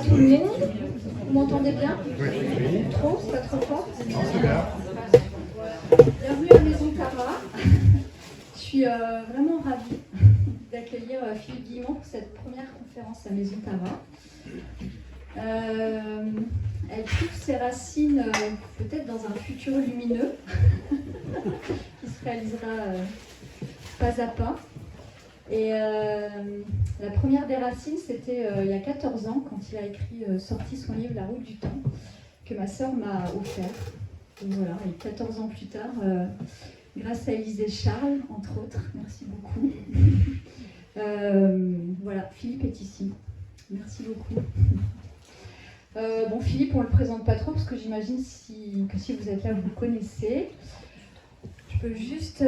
tout le monde. Vous m'entendez bien? Oui. Trop? C'est pas trop fort? Non, c'est bien. Bienvenue à Maison Tara. Je suis vraiment ravie d'accueillir Philippe Guillemont pour cette première conférence à Maison Tara. Elle trouve ses racines peut-être dans un futur lumineux qui se réalisera pas à pas. Et la première des racines, c'était il y a 14 ans, quand il a sorti son livre La route du temps, que ma sœur m'a offert. Donc voilà, et 14 ans plus tard, grâce à Élise et Charles, entre autres, merci beaucoup. Voilà, Philippe est ici. Merci beaucoup. Bon, Philippe, on ne le présente pas trop, parce que j'imagine que si vous êtes là, vous le connaissez. Je peux juste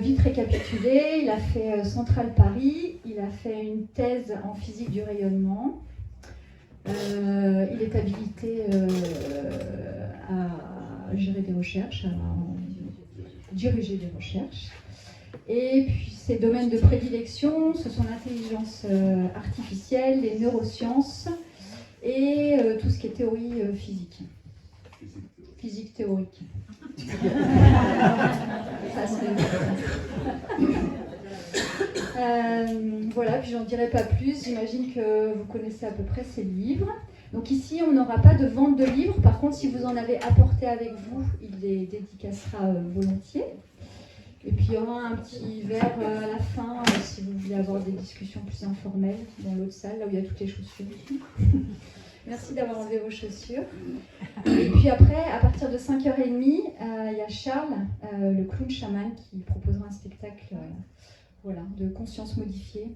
vite récapituler. Il a fait Centrale Paris, il a fait une thèse en physique du rayonnement. Il est habilité à gérer des recherches, à diriger des recherches. Et puis ses domaines de prédilection, ce sont l'intelligence artificielle, les neurosciences et tout ce qui est théorie physique. Physique théorique. Voilà, puis j'en dirai pas plus. J'imagine que vous connaissez à peu près ces livres. Donc ici, on n'aura pas de vente de livres. Par contre, si vous en avez apporté avec vous, il les dédicacera volontiers. Et puis il y aura un petit verre à la fin, si vous voulez avoir des discussions plus informelles dans l'autre salle, là où il y a toutes les chaussures. Merci d'avoir enlevé vos chaussures. Et puis après, à partir de 5h30, il y a Charles, le clown chaman, qui proposera un spectacle voilà, de conscience modifiée.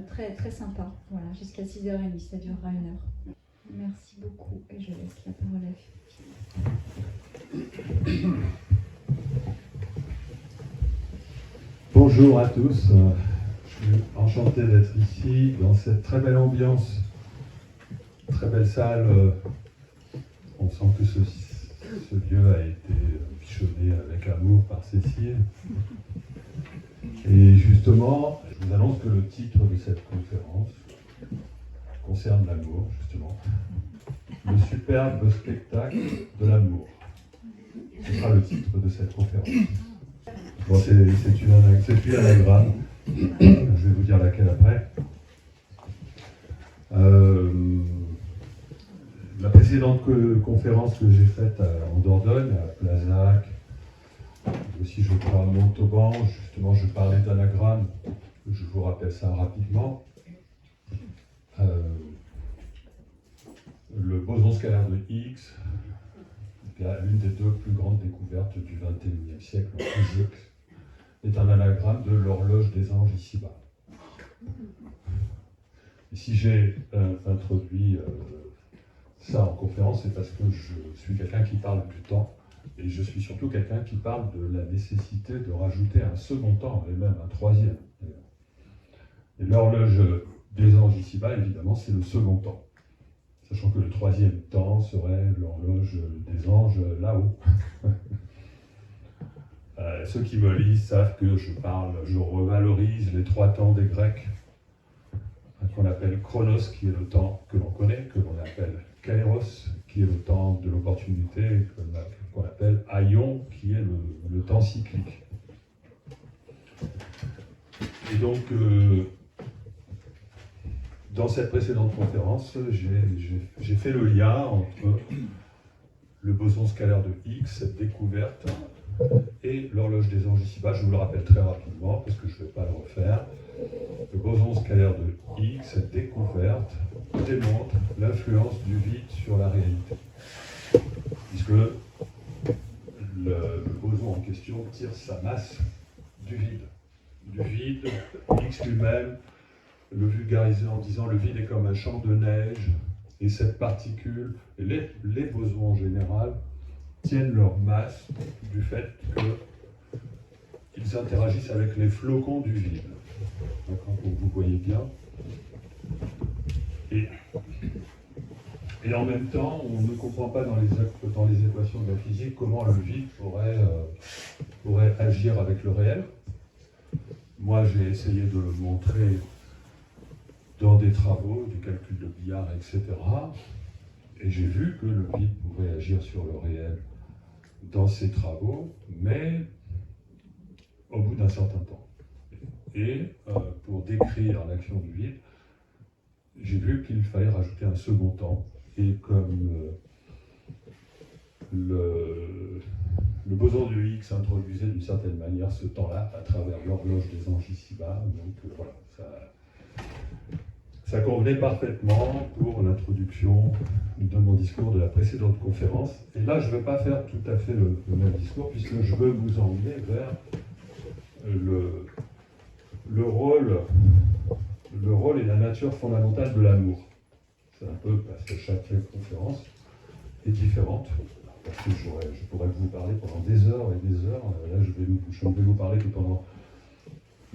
Très, très sympa. Voilà, jusqu'à 6h30, ça durera 1 heure. Merci beaucoup et je laisse la parole à Philippe. Bonjour à tous. Je suis enchanté d'être ici, dans cette très belle ambiance. Très belle salle, on sent que ce lieu a été bichonné avec amour par Cécile. Et justement, je vous annonce que le titre de cette conférence concerne l'amour, justement. Le superbe spectacle de l'amour. Ce sera le titre de cette conférence. Bon, c'est une anagramme. Je vais vous dire laquelle après. La précédente conférence que j'ai faite en Dordogne, à Plazac, aussi je crois à Montauban, justement je parlais d'anagramme, je vous rappelle ça rapidement. Le boson scalaire de Higgs, l'une des 2 plus grandes découvertes du XXIe siècle en physique, est un anagramme de l'horloge des anges ici-bas. Et si j'ai introduit ça en conférence, c'est parce que je suis quelqu'un qui parle du temps, et je suis surtout quelqu'un qui parle de la nécessité de rajouter un second temps, et même un troisième. Et l'horloge des anges ici-bas, évidemment, c'est le second temps. Sachant que le troisième temps serait l'horloge des anges là-haut. Ceux qui me lisent savent que je revalorise les 3 temps des Grecs, qu'on appelle chronos, qui est le temps que l'on connaît, que l'on appelle kairos, qui est le temps de l'opportunité, qu'on appelle aion, qui est le temps cyclique. Et donc, dans cette précédente conférence, j'ai fait le lien entre le boson scalaire de Higgs, cette découverte, et l'horloge des anges ici-bas. Je vous le rappelle très rapidement, parce que je ne vais pas le refaire. Le boson scalaire de Higgs, cette découverte, démontre l'influence du vide sur la réalité. Puisque le boson en question tire sa masse du vide. Du vide, Higgs lui-même le vulgarisait en disant le vide est comme un champ de neige, et cette particule, et les bosons en général, tiennent leur masse du fait qu'ils interagissent avec les flocons du vide. D'accord, donc vous voyez bien. Et en même temps, on ne comprend pas dans les équations de la physique comment le vide pourrait agir avec le réel. Moi, j'ai essayé de le montrer dans des travaux, des calculs de billard, etc. Et j'ai vu que le vide pouvait agir sur le réel dans ces travaux, mais au bout d'un certain temps. Et pour décrire l'action du vide, j'ai vu qu'il fallait rajouter un second temps. Et comme le boson de Higgs introduisait d'une certaine manière ce temps-là à travers l'horloge des anges ici-bas, donc voilà, ça convenait parfaitement pour l'introduction de mon discours de la précédente conférence. Et là, je ne vais pas faire tout à fait le même discours, puisque je veux vous emmener vers le rôle et la nature fondamentale de l'amour. C'est un peu parce que chaque conférence est différente. Parce que je pourrais vous parler pendant des heures et des heures. Là, je ne vais vous parler que pendant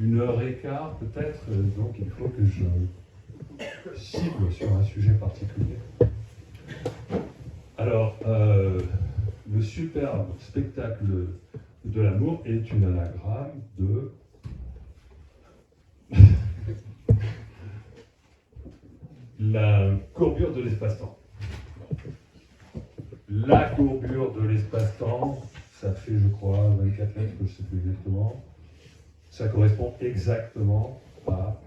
1h15 peut-être. Donc, il faut que je cible sur un sujet particulier. Alors, le superbe spectacle de l'amour est une anagramme de la courbure de l'espace-temps. La courbure de l'espace-temps, ça fait, je crois, 24 lettres, je ne sais plus exactement. Ça correspond exactement à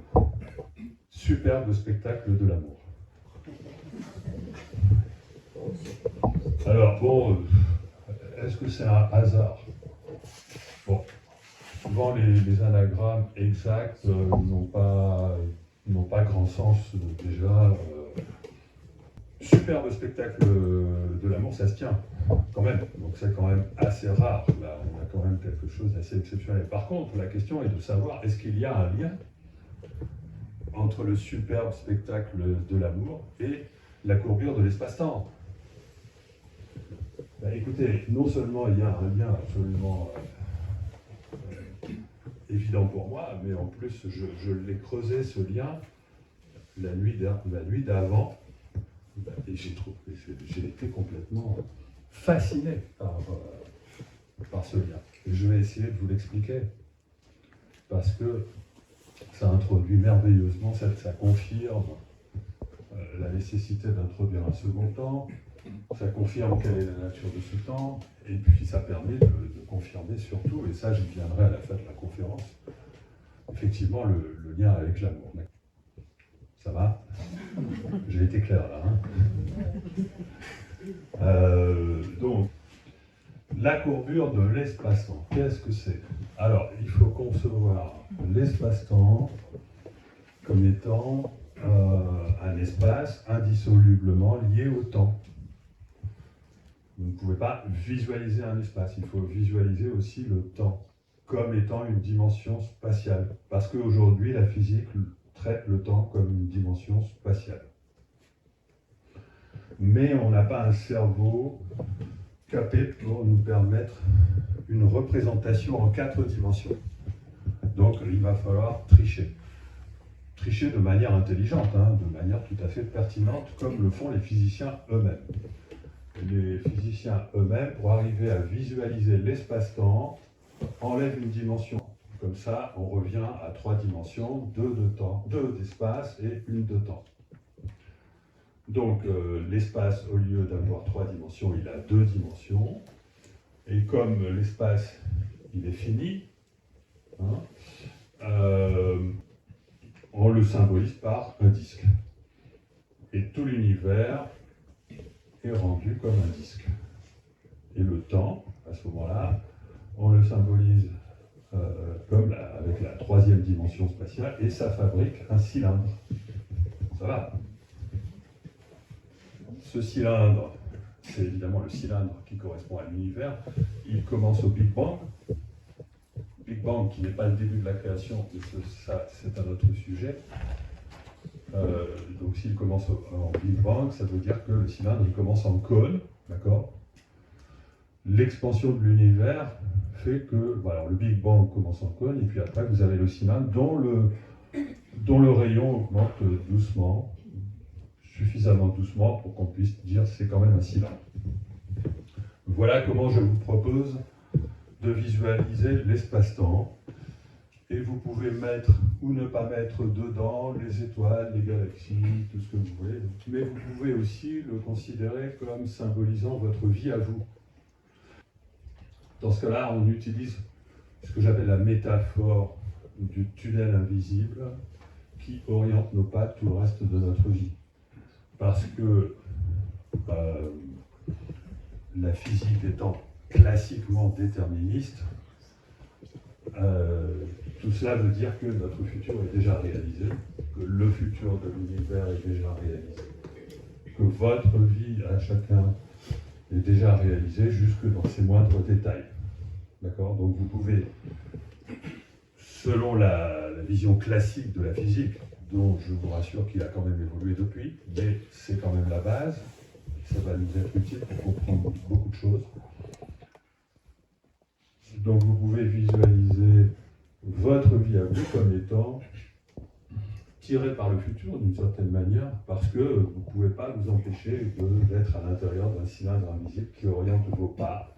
superbe spectacle de l'amour. Alors, bon, est-ce que c'est un hasard? Bon, souvent les anagrammes exacts n'ont pas grand sens déjà. Superbe spectacle de l'amour, ça se tient quand même. Donc c'est quand même assez rare. Là, on a quand même quelque chose d'assez exceptionnel. Par contre, la question est de savoir, est-ce qu'il y a un lien entre le superbe spectacle de l'amour et la courbure de l'espace-temps? Ben, écoutez, non seulement il y a un lien absolument évident pour moi, mais en plus je l'ai creusé ce lien la nuit d'avant. Et j'ai été complètement fasciné par ce lien. Et je vais essayer de vous l'expliquer, parce que ça introduit merveilleusement, ça confirme la nécessité d'introduire un second temps, ça confirme quelle est la nature de ce temps, et puis ça permet de confirmer surtout, et ça j'y viendrai à la fin de la conférence, effectivement le lien avec l'amour. Ça va? J'ai été clair là. Donc, la courbure de l'espace-temps, qu'est-ce que c'est? Alors, il faut concevoir l'espace-temps comme étant un espace indissolublement lié au temps. Vous ne pouvez pas visualiser un espace, il faut visualiser aussi le temps comme étant une dimension spatiale. Parce qu'aujourd'hui, la physique traite le temps comme une dimension spatiale. Mais on n'a pas un cerveau capé pour nous permettre une représentation en 4 dimensions. Donc il va falloir tricher. Tricher de manière intelligente, de manière tout à fait pertinente, comme le font les physiciens eux-mêmes. Les physiciens eux-mêmes, pour arriver à visualiser l'espace-temps, enlèvent une dimension. Comme ça, on revient à 3 dimensions, 2 de temps, 2 d'espace et 1 de temps. Donc l'espace, au lieu d'avoir 3 dimensions, il a 2 dimensions. Et comme l'espace, il est fini, on le symbolise par un disque. Et tout l'univers est rendu comme un disque. Et le temps, à ce moment-là, on le symbolise comme avec la 3e dimension spatiale, et ça fabrique un cylindre. Ça va? Ce cylindre, c'est évidemment le cylindre qui correspond à l'univers. Il commence au Big Bang. Big Bang qui n'est pas le début de la création, mais ça c'est un autre sujet. Donc s'il commence en Big Bang, ça veut dire que le cylindre il commence en cône, d'accord? L'expansion de l'univers fait que voilà, le Big Bang commence en cône, et puis après vous avez le cylindre dont le rayon augmente doucement, suffisamment doucement pour qu'on puisse dire c'est quand même un cylindre. Voilà comment je vous propose de visualiser l'espace-temps. et vous pouvez mettre ou ne pas mettre dedans les étoiles, les galaxies, tout ce que vous voulez. Mais vous pouvez aussi le considérer comme symbolisant votre vie à vous. Dans ce cas-là, on utilise ce que j'appelle la métaphore du tunnel invisible qui oriente nos pas tout le reste de notre vie. Parce que la physique étant classiquement déterministe, tout cela veut dire que notre futur est déjà réalisé, que le futur de l'univers est déjà réalisé, que votre vie à chacun est déjà réalisée jusque dans ses moindres détails. D'accord ? Donc vous pouvez, selon la vision classique de la physique, dont je vous rassure qu'il a quand même évolué depuis, mais c'est quand même la base, ça va nous être utile pour comprendre beaucoup de choses. Donc vous pouvez visualiser votre vie à vous comme étant tirée par le futur d'une certaine manière, parce que vous ne pouvez pas vous empêcher d'être à l'intérieur d'un cylindre invisible qui oriente vos pas,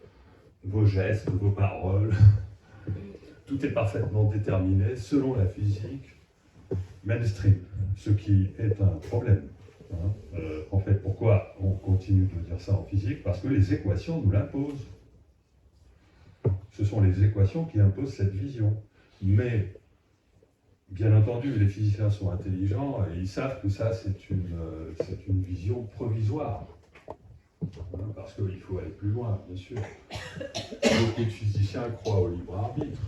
vos gestes, vos paroles. Tout est parfaitement déterminé selon la physique mainstream, ce qui est un problème. En fait, pourquoi on continue de dire ça en physique? Parce que les équations nous l'imposent. Ce sont les équations qui imposent cette vision. Mais, bien entendu, les physiciens sont intelligents et ils savent que ça, c'est une vision provisoire. Parce qu'il faut aller plus loin, bien sûr. Beaucoup de physiciens croient au libre arbitre.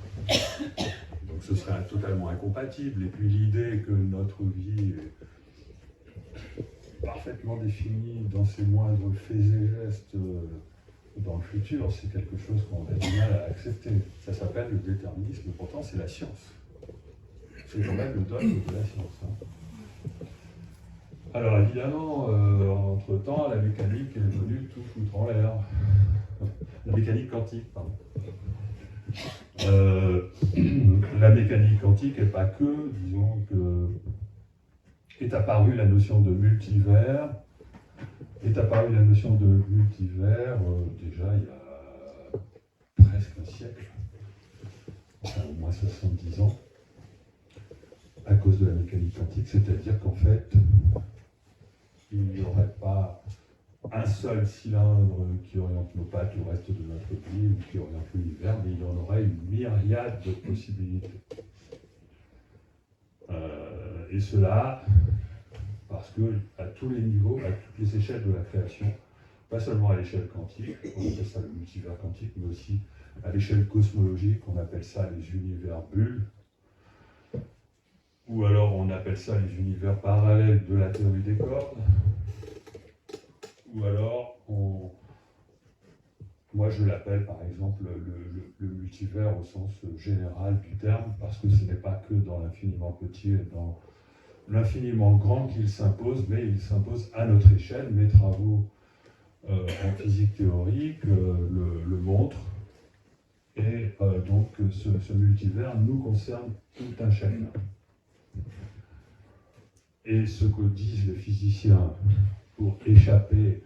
Donc ce serait totalement incompatible. Et puis l'idée que notre vie est parfaitement définie dans ses moindres faits et gestes dans le futur, c'est quelque chose qu'on a du mal à accepter. Ça s'appelle le déterminisme, pourtant c'est la science. C'est quand même le dogme de la science. Alors évidemment, entre-temps, la mécanique est venue tout foutre en l'air. La mécanique quantique, pardon. La mécanique quantique n'est pas que, disons que, est apparue la notion de multivers, déjà il y a presque un siècle, enfin au moins 70 ans, à cause de la mécanique quantique, c'est-à-dire qu'en fait, il n'y aurait pas un seul cylindre qui oriente nos pas tout le reste de notre vie ou qui oriente l'univers, mais il y en aurait une myriade de possibilités. Et cela parce que à tous les niveaux, à toutes les échelles de la création, pas seulement à l'échelle quantique, on appelle ça le multivers quantique, mais aussi à l'échelle cosmologique, on appelle ça les univers bulles, ou alors on appelle ça les univers parallèles de la théorie des cordes, ou alors moi je l'appelle par exemple le multivers au sens général du terme, parce que ce n'est pas que dans l'infiniment petit et dans l'infiniment grand qu'il s'impose, mais il s'impose à notre échelle. Mes travaux en physique théorique le montrent, et donc ce multivers nous concerne tout un chacun. Et ce que disent les physiciens pour échapper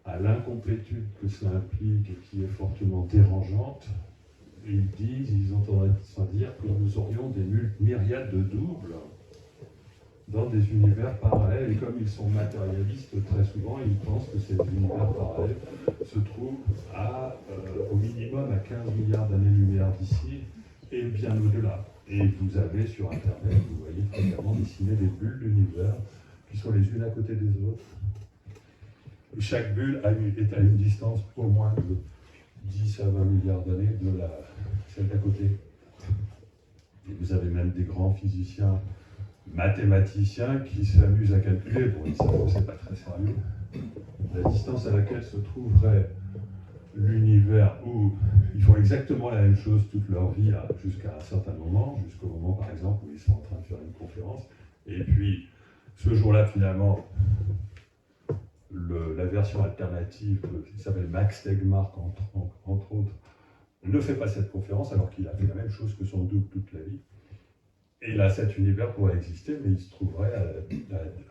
à l'incomplétude que cela implique et qui est fortement dérangeante, ils entendent dire que nous aurions des myriades de doubles dans des univers parallèles, et comme ils sont matérialistes, très souvent, ils pensent que ces univers parallèles se trouvent au minimum à 15 milliards d'années-lumière d'ici, et bien au-delà. Et vous avez sur Internet, vous voyez fréquemment dessiner des bulles d'univers qui sont les unes à côté des autres. Et chaque bulle est à une distance au moins de 10 à 20 milliards d'années de celle d'à côté. Et vous avez même des grands physiciens mathématiciens qui s'amusent à calculer, bon, ils savent que c'est pas très sérieux, la distance à laquelle se trouverait l'univers, où ils font exactement la même chose toute leur vie jusqu'à un certain moment, jusqu'au moment par exemple où ils sont en train de faire une conférence, et puis ce jour-là finalement la version alternative qui s'appelle Max Tegmark entre autres ne fait pas cette conférence alors qu'il a fait la même chose que son double toute la vie. Et là, cet univers pourrait exister, mais il se trouverait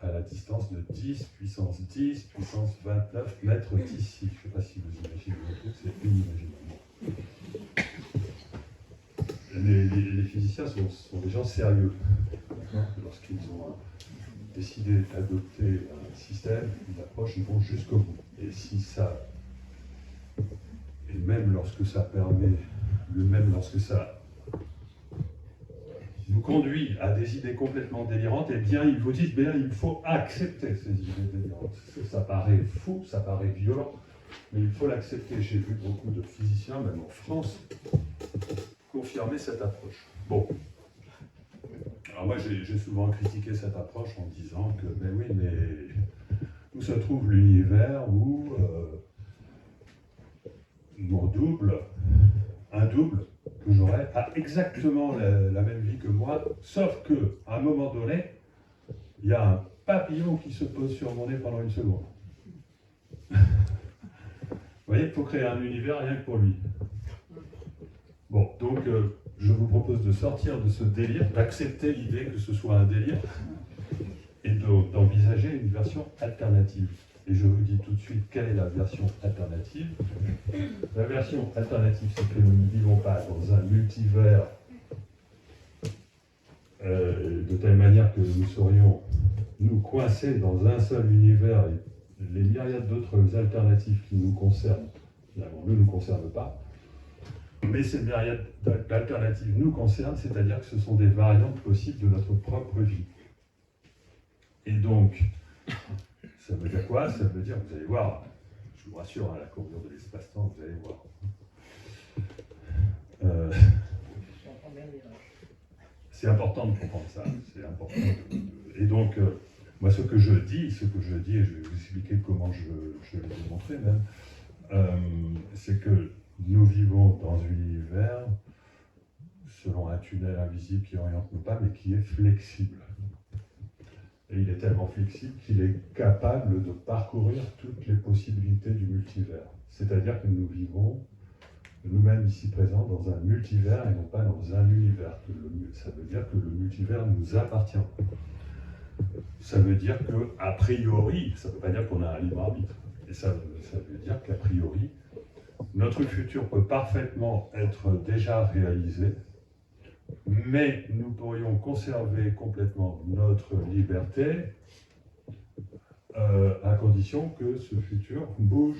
à la distance de 10 puissance 10 puissance 29 mètres d'ici. Je ne sais pas si vous imaginez le truc, c'est inimaginable. Les physiciens sont des gens sérieux. Lorsqu'ils ont décidé d'adopter un système, une approche, ils vont jusqu'au bout. Et si ça, et même lorsque ça permet, même lorsque ça nous conduit à des idées complètement délirantes, eh bien, ils vous disent, bien, il faut accepter ces idées délirantes. Ça paraît fou, ça paraît violent, mais il faut l'accepter. J'ai vu beaucoup de physiciens, même en France, confirmer cette approche. Bon. Alors moi, j'ai souvent critiqué cette approche en disant que, mais oui, mais où se trouve l'univers où mon double, un double que j'aurais, a exactement la même vie que moi, sauf qu'à un moment donné, il y a un papillon qui se pose sur mon nez pendant une seconde. Vous voyez, il faut créer un univers rien que pour lui. Bon, donc je vous propose de sortir de ce délire, d'accepter l'idée que ce soit un délire, et d'envisager une version alternative. Et je vous dis tout de suite quelle est la version alternative. La version alternative, c'est que nous ne vivons pas dans un multivers de telle manière que nous serions, nous, coincés dans un seul univers et les myriades d'autres alternatives qui nous concernent, finalement, ne nous concernent pas. Mais ces myriades d'alternatives nous concernent, c'est-à-dire que ce sont des variantes possibles de notre propre vie. Et donc, ça veut dire quoi? Ça veut dire, vous allez voir, je vous rassure, à la courbure de l'espace-temps, vous allez voir. C'est important de comprendre ça. C'est important. Et donc, moi, ce que je dis, et je vais vous expliquer comment je l'ai démontré même, c'est que nous vivons dans un univers, selon un tunnel invisible qui oriente nos pas, mais qui est flexible. Et il est tellement flexible qu'il est capable de parcourir toutes les possibilités du multivers. C'est-à-dire que nous vivons, nous-mêmes ici présents, dans un multivers et non pas dans un univers. Ça veut dire que le multivers nous appartient. Ça veut dire qu'a priori, ça ne veut pas dire qu'on a un libre arbitre. Et ça veut dire qu'a priori, notre futur peut parfaitement être déjà réalisé, mais nous pourrions conserver complètement notre liberté à condition que ce futur bouge.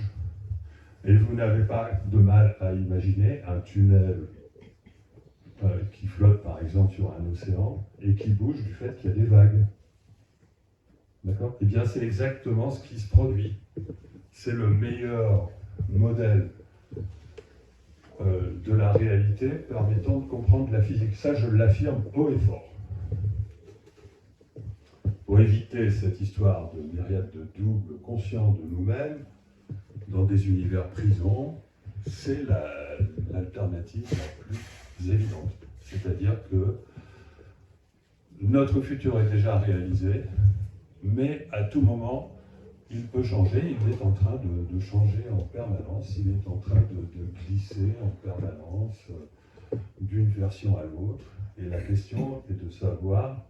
Et vous n'avez pas de mal à imaginer un tunnel qui flotte par exemple sur un océan et qui bouge du fait qu'il y a des vagues. D'accord? Eh bien, c'est exactement ce qui se produit. C'est le meilleur modèle de la réalité permettant de comprendre la physique. Ça, je l'affirme haut et fort. Pour éviter cette histoire de myriade de doubles conscients de nous-mêmes, dans des univers prisons, c'est l'alternative la plus évidente. C'est-à-dire que notre futur est déjà réalisé, mais à tout moment, il peut changer, il est en train de changer en permanence, il est en train de glisser en permanence d'une version à l'autre. Et la question est de savoir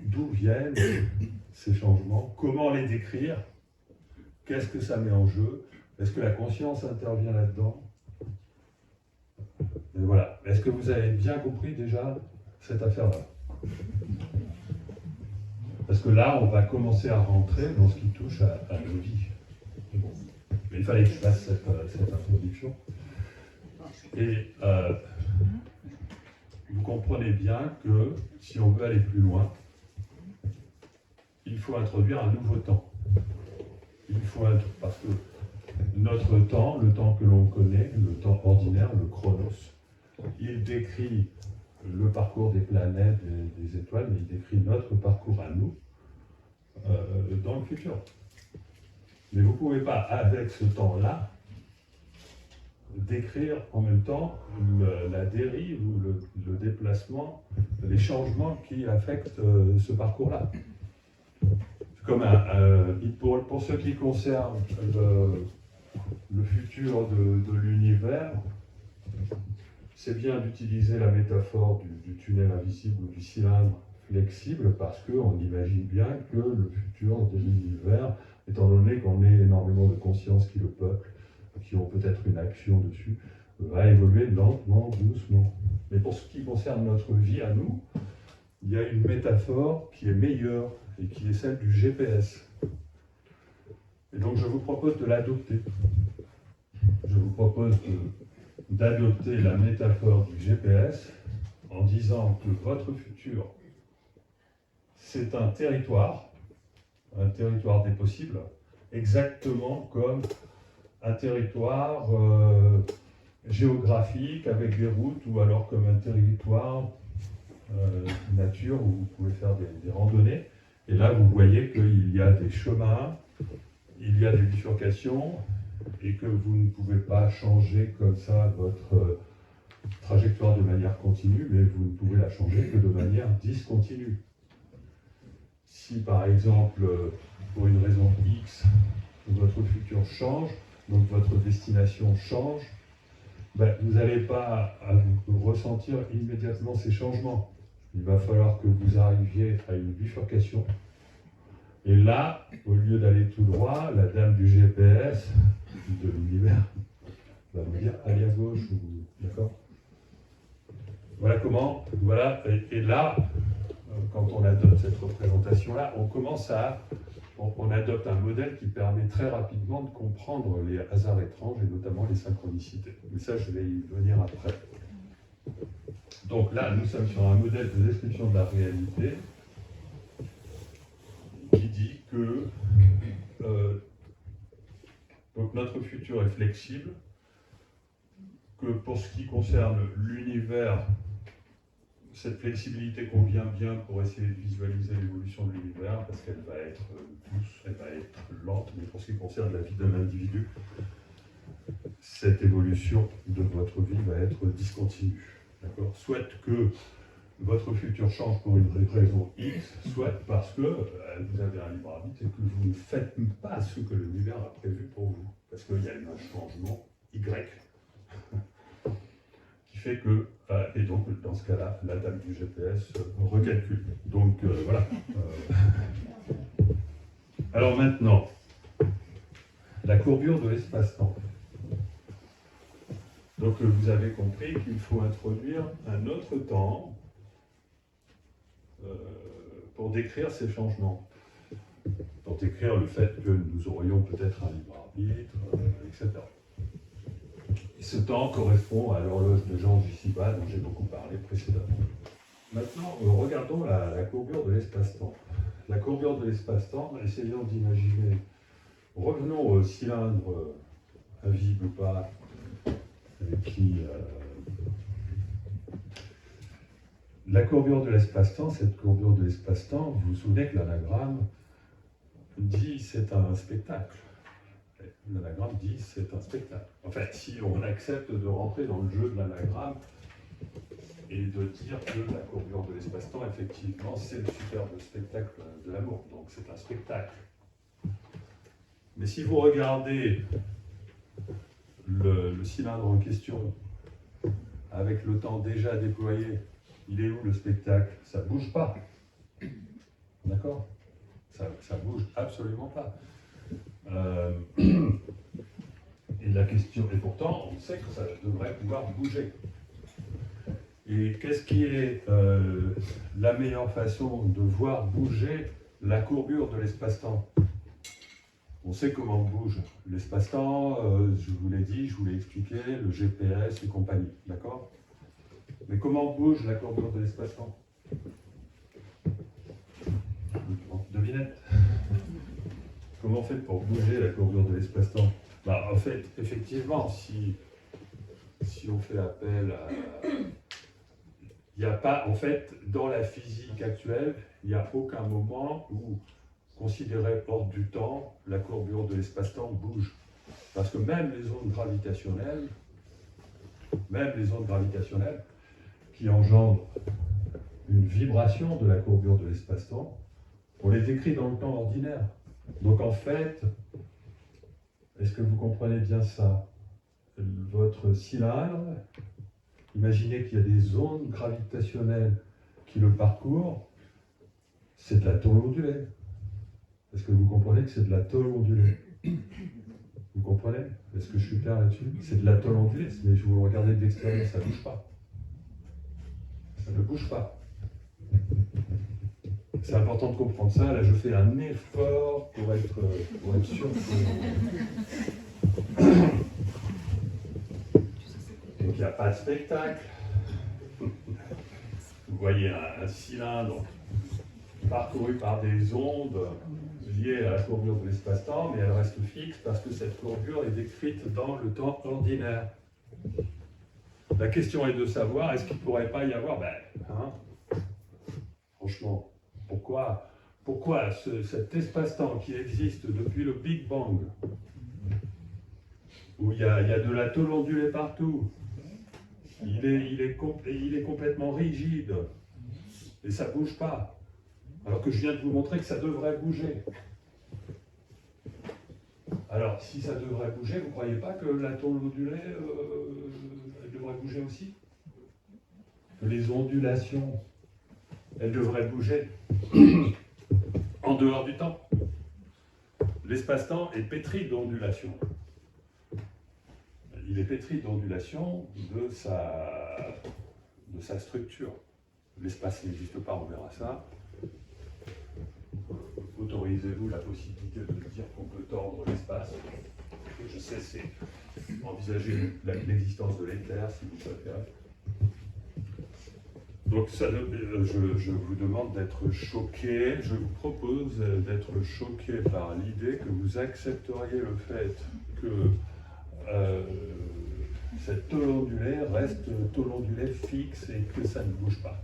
d'où viennent ces changements, comment les décrire, qu'est-ce que ça met en jeu, est-ce que la conscience intervient là-dedans? Et voilà. Est-ce que vous avez bien compris déjà cette affaire-là? Parce que là, on va commencer à rentrer dans ce qui touche à nos vies. Bon. Mais il fallait que je fasse cette introduction. Et vous comprenez bien que si on veut aller plus loin, il faut introduire un nouveau temps. Parce que notre temps, le temps que l'on connaît, le temps ordinaire, le chronos, il décrit le parcours des planètes, des étoiles, mais il décrit notre parcours à nous dans le futur. Mais vous ne pouvez pas, avec ce temps-là, décrire en même temps la dérive ou le déplacement, les changements qui affectent ce parcours-là. Comme pour ce qui concerne le futur de l'univers, c'est bien d'utiliser la métaphore du tunnel invisible ou du cylindre flexible parce qu'on imagine bien que le futur de l'univers, étant donné qu'on ait énormément de consciences qui le peuplent, qui ont peut-être une action dessus, va évoluer lentement, doucement. Mais pour ce qui concerne notre vie à nous, il y a une métaphore qui est meilleure et qui est celle du GPS. Et donc je vous propose de l'adopter. Je vous propose d'adopter la métaphore du GPS en disant que votre futur, c'est un territoire des possibles, exactement comme un territoire géographique avec des routes, ou alors comme un territoire nature où vous pouvez faire des randonnées. Et là, vous voyez qu'il y a des chemins, il y a des bifurcations, et que vous ne pouvez pas changer comme ça votre trajectoire de manière continue, mais vous ne pouvez la changer que de manière discontinue. Si par exemple, pour une raison X, votre futur change, donc votre destination change, ben, vous n'allez pas à vous ressentir immédiatement ces changements. Il va falloir que vous arriviez à une bifurcation. Et là, au lieu d'aller tout droit, la dame du GPS de l'univers va vous dire allez à gauche, d'accord? Voilà comment, voilà, et là, quand on adopte cette représentation-là, on adopte un modèle qui permet très rapidement de comprendre les hasards étranges et notamment les synchronicités. Mais ça, je vais y venir après. Donc là, nous sommes sur un modèle de description de la réalité qui dit que donc notre futur est flexible, que pour ce qui concerne l'univers, cette flexibilité convient bien pour essayer de visualiser l'évolution de l'univers, parce qu'elle va être douce, elle va être lente, mais pour ce qui concerne la vie d'un individu, cette évolution de votre vie va être discontinue. D'accord ? Soit que votre futur change pour une raison X, soit parce que vous avez un libre arbitre et que vous ne faites pas ce que l'univers a prévu pour vous, parce qu'il y a un changement Y. Qui fait que, et donc dans ce cas-là, la dame du GPS recalcule. Donc voilà. Alors maintenant, la courbure de l'espace-temps. Donc vous avez compris qu'il faut introduire un autre temps pour décrire ces changements. Pour décrire le fait que nous aurions peut-être un libre arbitre, etc. Et ce temps correspond à l'horloge de Georges ici-bas dont j'ai beaucoup parlé précédemment. Maintenant, regardons la courbure de l'espace-temps. La courbure de l'espace-temps, essayons d'imaginer. Revenons au cylindre invisible ou pas, la courbure de l'espace-temps, cette courbure de l'espace-temps, vous vous souvenez que l'anagramme dit c'est un spectacle. L'anagramme dit c'est un spectacle. Enfin, si on accepte de rentrer dans le jeu de l'anagramme et de dire que la courbure de l'espace-temps, effectivement, c'est le superbe spectacle de l'amour. Donc c'est un spectacle. Mais si vous regardez le cylindre en question avec le temps déjà déployé, il est où le spectacle? Ça ne bouge pas. D'accord? Ça bouge absolument pas. Et la question, et pourtant, on sait que ça devrait pouvoir bouger. Et qu'est-ce qui est la meilleure façon de voir bouger la courbure de l'espace-temps? On sait comment bouge l'espace-temps, je vous l'ai dit, je vous l'ai expliqué, le GPS et compagnie, d'accord? Mais comment bouge la courbure de l'espace-temps? Devinette. Comment on fait pour bouger la courbure de l'espace-temps? En fait, effectivement, si on fait appel à... Il n'y a pas, en fait, dans la physique actuelle, il n'y a aucun moment où, considéré hors du temps, la courbure de l'espace-temps bouge. Parce que même les ondes gravitationnelles qui engendrent une vibration de la courbure de l'espace-temps, on les décrit dans le temps ordinaire. Donc en fait, est-ce que vous comprenez bien ça? Votre cylindre, imaginez qu'il y a des ondes gravitationnelles qui le parcourent, c'est de la tôle ondulée. Est-ce que vous comprenez que c'est de la tôle ondulée? Vous comprenez? Est-ce que je suis clair là-dessus? C'est de la tôle ondulée, mais je vous regardez de l'extérieur, ça ne bouge pas. ça ne bouge pas. C'est important de comprendre ça. Là, je fais un effort pour être sûr que... Donc, il n'y a pas de spectacle. Vous voyez un cylindre parcouru par des ondes liées à la courbure de l'espace-temps, mais elle reste fixe parce que cette courbure est décrite dans le temps ordinaire. La question est de savoir, est-ce qu'il ne pourrait pas y avoir... franchement, pourquoi cet espace-temps qui existe depuis le Big Bang, où il y a de la tôle ondulée partout, il est complètement rigide, et ça ne bouge pas, alors que je viens de vous montrer que ça devrait bouger. Alors, si ça devrait bouger, vous ne croyez pas que la tôle ondulée elle devrait bouger aussi? Que les ondulations, elles devraient bouger en dehors du temps. L'espace-temps est pétri d'ondulations. Il est pétri d'ondulations de sa structure. L'espace n'existe pas, on verra ça. Autorisez-vous la possibilité de dire qu'on peut tordre l'espace. Je sais, c'est envisager l'existence de l'éclair, si vous préférez. Donc, je vous demande d'être choqué, je vous propose d'être choqué par l'idée que vous accepteriez le fait que cette tôle ondulée reste tôle ondulée fixe et que ça ne bouge pas.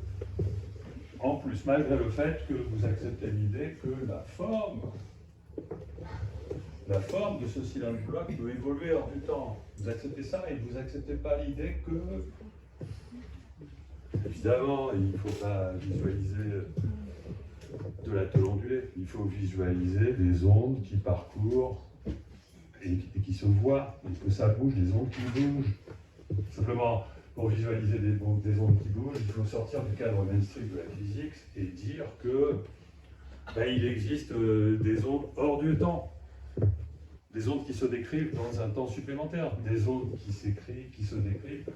En plus, malgré le fait que vous acceptez l'idée que la forme de ce cylindre bloc peut évoluer hors du temps. Vous acceptez ça et vous n'acceptez pas l'idée que, évidemment, il ne faut pas visualiser de la tôle ondulée, il faut visualiser des ondes qui parcourent et qui se voient, et que ça bouge, des ondes qui bougent. Simplement, pour visualiser des ondes qui bougent, il faut sortir du cadre mainstream de la physique et dire que il existe des ondes hors du temps, des ondes qui se décrivent dans un temps supplémentaire, des ondes qui se décrivent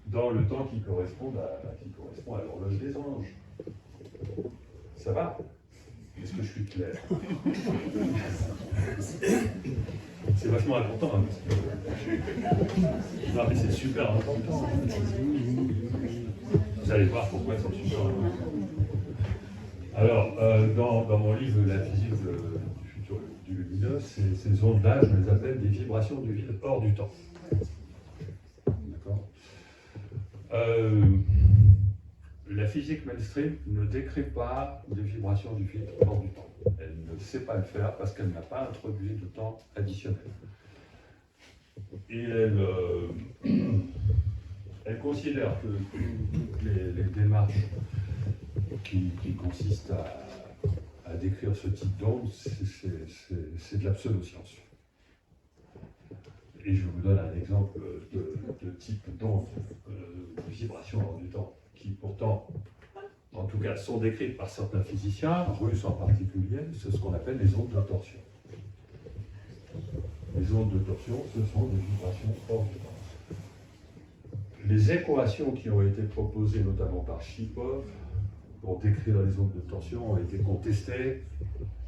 dans le temps qui correspond à l'horloge des anges. Ça va? Est-ce que je suis clair? C'est vachement important. Hein, non, mais c'est super important. Vous allez voir pourquoi c'est super important. Alors, dans mon livre La physique du futur du lumineux, ces ondes-là, je les appelle des vibrations du vide hors du temps. D'accord? La physique mainstream ne décrit pas des vibrations du vide hors du temps. Elle ne sait pas le faire parce qu'elle n'a pas introduit de temps additionnel. Et elle considère que toutes les démarches qui consistent à décrire ce type d'onde, c'est de la pseudo-science. Et je vous donne un exemple de type d'onde, de vibration hors du temps, qui pourtant, en tout cas, sont décrites par certains physiciens, russes en particulier, c'est ce qu'on appelle les ondes de torsion. Les ondes de torsion, ce sont des vibrations hors du temps. Les équations qui ont été proposées notamment par Shipov pour décrire les ondes de torsion ont été contestées.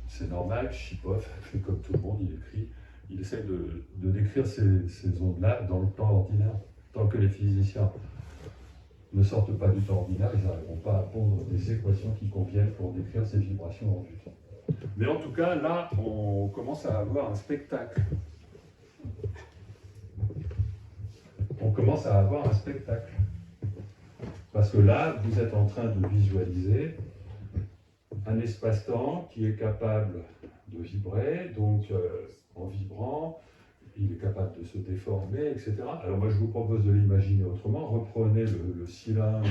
C'est normal, Shipov fait comme tout le monde, il essaie de décrire ces ondes-là dans le temps ordinaire. Tant que les physiciens ne sortent pas du temps ordinaire, ils n'arriveront pas à pondre des équations qui conviennent pour décrire ces vibrations hors du temps. Mais en tout cas, là, on commence à avoir un spectacle. On commence à avoir un spectacle. Parce que là, vous êtes en train de visualiser un espace-temps qui est capable de vibrer, donc en vibrant, il est capable de se déformer, etc. Alors moi, je vous propose de l'imaginer autrement. Reprenez le cylindre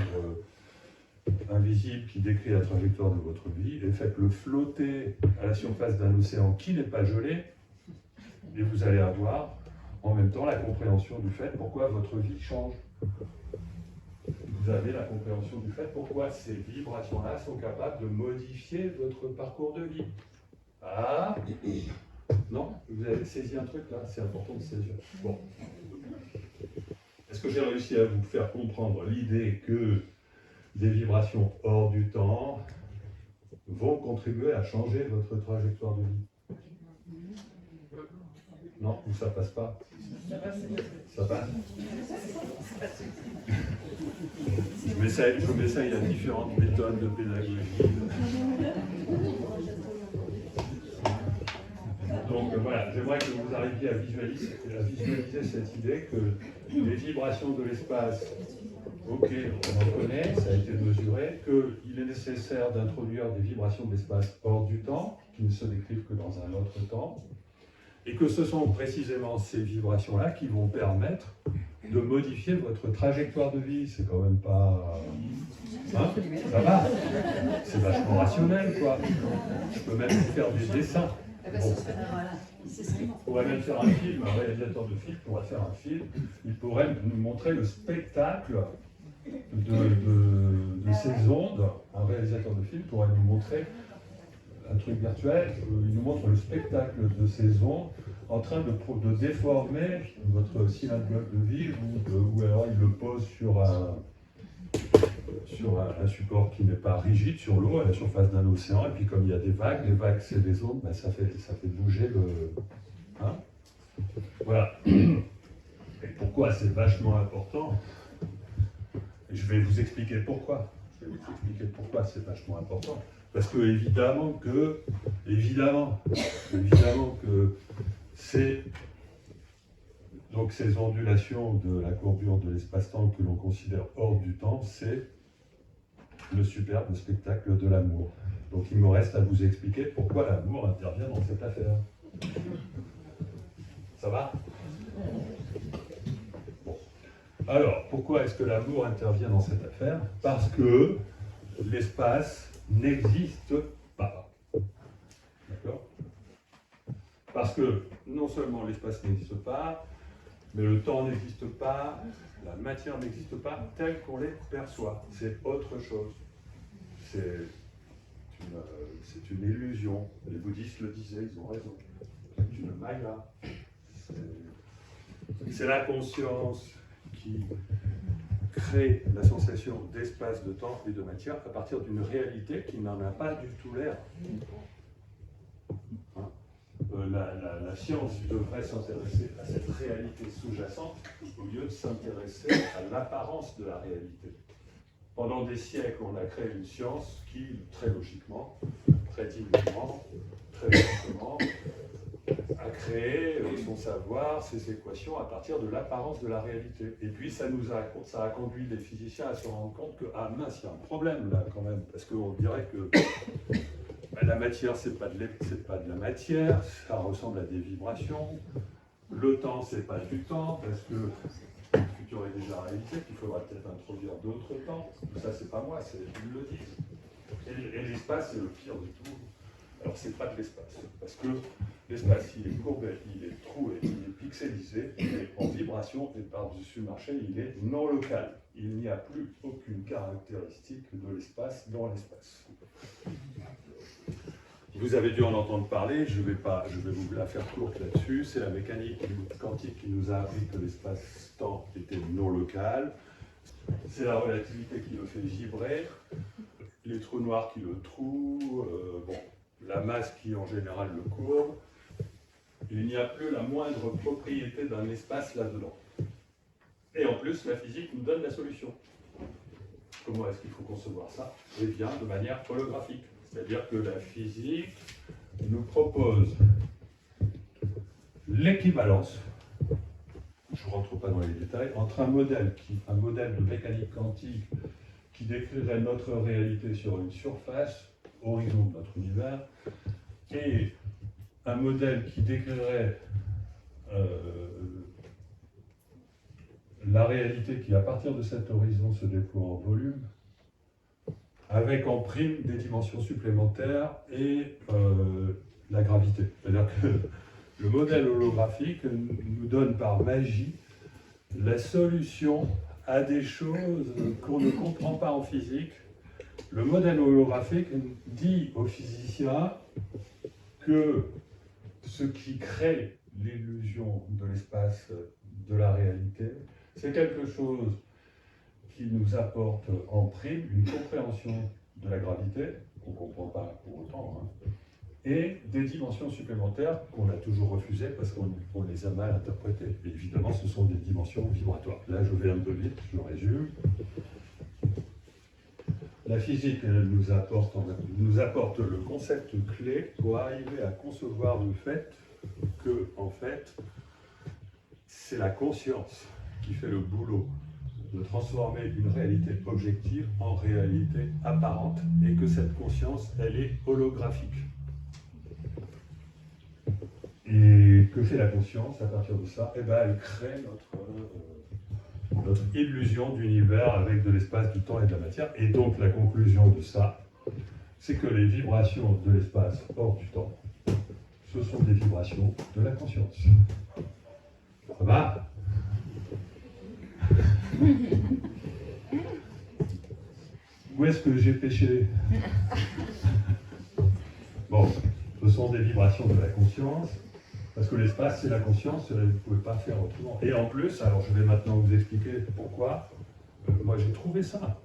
invisible qui décrit la trajectoire de votre vie et faites-le flotter à la surface d'un océan qui n'est pas gelé, et vous allez avoir en même temps la compréhension du fait pourquoi votre vie change. Vous avez la compréhension du fait pourquoi ces vibrations-là sont capables de modifier votre parcours de vie. Ah, non? Vous avez saisi un truc là? C'est important de saisir. Bon. Est-ce que j'ai réussi à vous faire comprendre l'idée que des vibrations hors du temps vont contribuer à changer votre trajectoire de vie. Non, ou ça passe pas? Ça passe? Je m'essaye à différentes méthodes de pédagogie. Donc voilà, j'aimerais que vous arriviez à visualiser cette idée que les vibrations de l'espace, ok, on en connaît, ça a été mesuré, qu'il est nécessaire d'introduire des vibrations de l'espace hors du temps, qui ne se décrivent que dans un autre temps, et que ce sont précisément ces vibrations-là qui vont permettre de modifier votre trajectoire de vie. C'est quand même pas... Hein, ça va? C'est vachement rationnel, quoi. Je peux même faire du dessin. Bon. On pourrait même faire un film, un réalisateur de film pourrait faire un film, il pourrait nous montrer le spectacle de ces ondes. Un réalisateur de film pourrait nous montrer un truc virtuel, il nous montre le spectacle de ces ondes en train de déformer votre cylindre de vie, ou alors il le pose sur un support qui n'est pas rigide, sur l'eau, à la surface d'un océan, et puis comme il y a des vagues, les vagues c'est des ondes, ben ça fait bouger le... Hein, voilà. Et pourquoi c'est vachement important? Et je vais vous expliquer pourquoi. C'est vachement important. Parce que évidemment que donc ces ondulations de la courbure de l'espace-temps que l'on considère hors du temps, c'est le superbe spectacle de l'amour. Donc il me reste à vous expliquer pourquoi l'amour intervient dans cette affaire. Ça va? Bon. Alors, pourquoi est-ce que l'amour intervient dans cette affaire? Parce que l'espace n'existe pas. D'accord? Parce que non seulement l'espace n'existe pas, mais le temps n'existe pas, la matière n'existe pas telle qu'on les perçoit. C'est autre chose. C'est une illusion. Les bouddhistes le disaient, ils ont raison. C'est une maya. C'est la conscience qui crée la sensation d'espace, de temps et de matière à partir d'une réalité qui n'en a pas du tout l'air. Hein? La science devrait s'intéresser à cette réalité sous-jacente au lieu de s'intéresser à l'apparence de la réalité. Pendant des siècles, on a créé une science qui, très logiquement, très timidement, très justement, a créé son savoir, ses équations à partir de l'apparence de la réalité. Et puis ça a conduit les physiciens à se rendre compte que, ah mince, il y a un problème là quand même, parce qu'on dirait que la matière, c'est pas de la matière, ça ressemble à des vibrations. Le temps, c'est pas du temps, parce que le futur est déjà réalité, qu'il faudra peut-être introduire d'autres temps. Tout ça, c'est pas moi, ils le disent. Et l'espace, c'est le pire de tout. Alors, c'est pas de l'espace, parce que l'espace, il est courbé, il est troué, il est pixelisé, il est en vibration, et par-dessus le marché, il est non local. Il n'y a plus aucune caractéristique de l'espace dans l'espace. Vous avez dû en entendre parler, je vais vous la faire courte là-dessus. C'est la mécanique quantique qui nous a appris que l'espace-temps était non local. C'est la relativité qui le fait vibrer, les trous noirs qui le trouent, la masse qui en général le courbe. Il n'y a plus la moindre propriété d'un espace là-dedans. Et en plus, la physique nous donne la solution. Comment est-ce qu'il faut concevoir ça? Eh bien, de manière holographique. C'est-à-dire que la physique nous propose l'équivalence, je ne rentre pas dans les détails, entre un modèle de mécanique quantique qui décrirait notre réalité sur une surface, horizon de notre univers, et un modèle qui décrirait la réalité qui, à partir de cet horizon, se déploie en volume, avec en prime des dimensions supplémentaires et la gravité. C'est-à-dire que le modèle holographique nous donne par magie la solution à des choses qu'on ne comprend pas en physique. Le modèle holographique dit aux physiciens que ce qui crée l'illusion de l'espace, de la réalité, c'est quelque chose qui nous apporte en prime une compréhension de la gravité, qu'on ne comprend pas pour autant, hein, et des dimensions supplémentaires qu'on a toujours refusées parce qu'on les a mal interprétées. Et évidemment, ce sont des dimensions vibratoires. Là, je vais un peu vite, je résume. La physique nous apporte le concept clé pour arriver à concevoir le fait que, en fait, c'est la conscience qui fait le boulot de transformer une réalité objective en réalité apparente et que cette conscience, elle est holographique. Et que fait la conscience à partir de ça? Eh ben, elle crée notre illusion d'univers avec de l'espace, du temps et de la matière. Et donc la conclusion de ça, c'est que les vibrations de l'espace hors du temps, ce sont des vibrations de la conscience. Ça va? Où est-ce que j'ai péché? Bon, ce sont des vibrations de la conscience, parce que l'espace, c'est la conscience, vous ne pouvez pas faire autrement. Et en plus, alors je vais maintenant vous expliquer pourquoi, moi j'ai trouvé ça,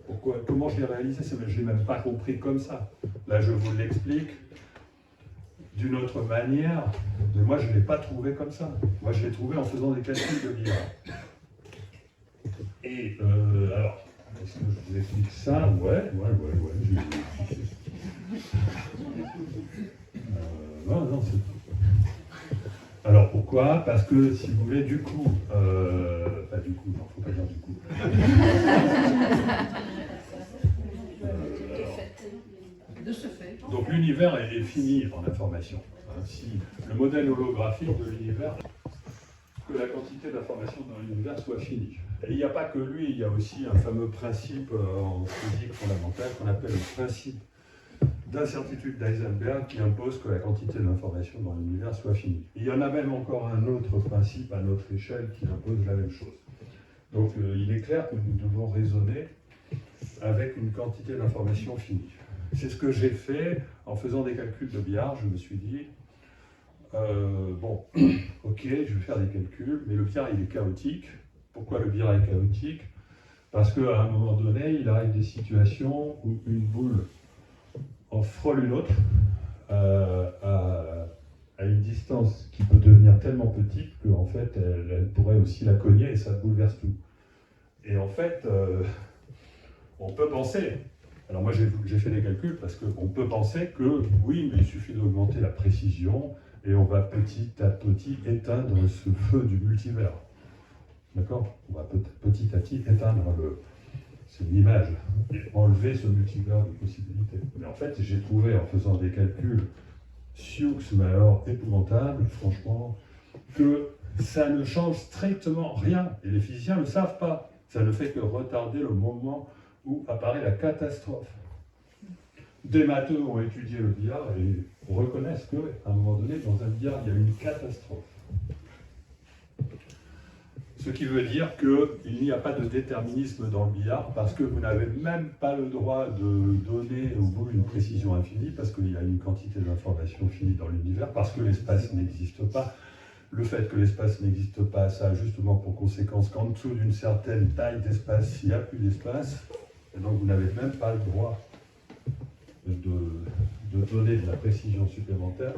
comment je l'ai réalisé, je ne l'ai même pas compris comme ça. Là, je vous l'explique d'une autre manière, mais moi je ne l'ai pas trouvé comme ça. Moi je l'ai trouvé en faisant des calculs de Bira. Et alors, est-ce que je vous explique ça? Ouais, je vais vous expliquer. Non, c'est... Alors pourquoi? Parce que si vous voulez, du coup, pas du coup, non, faut pas dire du coup. De ce fait. Donc l'univers est fini en information. Si le modèle holographique de l'univers, que la quantité d'informations dans l'univers soit finie. Et il n'y a pas que lui, il y a aussi un fameux principe en physique fondamentale qu'on appelle le principe d'incertitude d'Heisenberg qui impose que la quantité d'informations dans l'univers soit finie. Il y en a même encore un autre principe à notre échelle qui impose la même chose. Donc il est clair que nous devons raisonner avec une quantité d'informations finie. C'est ce que j'ai fait en faisant des calculs de billard. Je me suis dit, bon, ok, je vais faire des calculs, mais le billard il est chaotique. Pourquoi le billard est chaotique? Parce qu'à un moment donné, il arrive des situations où une boule en frôle une autre à une distance qui peut devenir tellement petite qu'en fait, elle pourrait aussi la cogner et ça bouleverse tout. Et en fait, on peut penser, alors moi j'ai fait des calculs parce qu'on peut penser que oui, mais il suffit d'augmenter la précision et on va petit à petit éteindre ce feu du multivers. D'accord? On va petit à petit éteindre c'est une image, et enlever ce multivers de possibilités. Mais en fait, j'ai trouvé en faisant des calculs sioux, mais alors épouvantables, franchement, que ça ne change strictement rien. Et les physiciens ne le savent pas. Ça ne fait que retarder le moment où apparaît la catastrophe. Des matheux ont étudié le billard et reconnaissent qu'à un moment donné, dans un billard, il y a une catastrophe. Ce qui veut dire qu'il n'y a pas de déterminisme dans le billard parce que vous n'avez même pas le droit de donner au bout une précision infinie parce qu'il y a une quantité d'informations finie dans l'univers, parce que l'espace n'existe pas. Le fait que l'espace n'existe pas, ça a justement pour conséquence qu'en dessous d'une certaine taille d'espace, il n'y a plus d'espace, et donc vous n'avez même pas le droit de donner de la précision supplémentaire,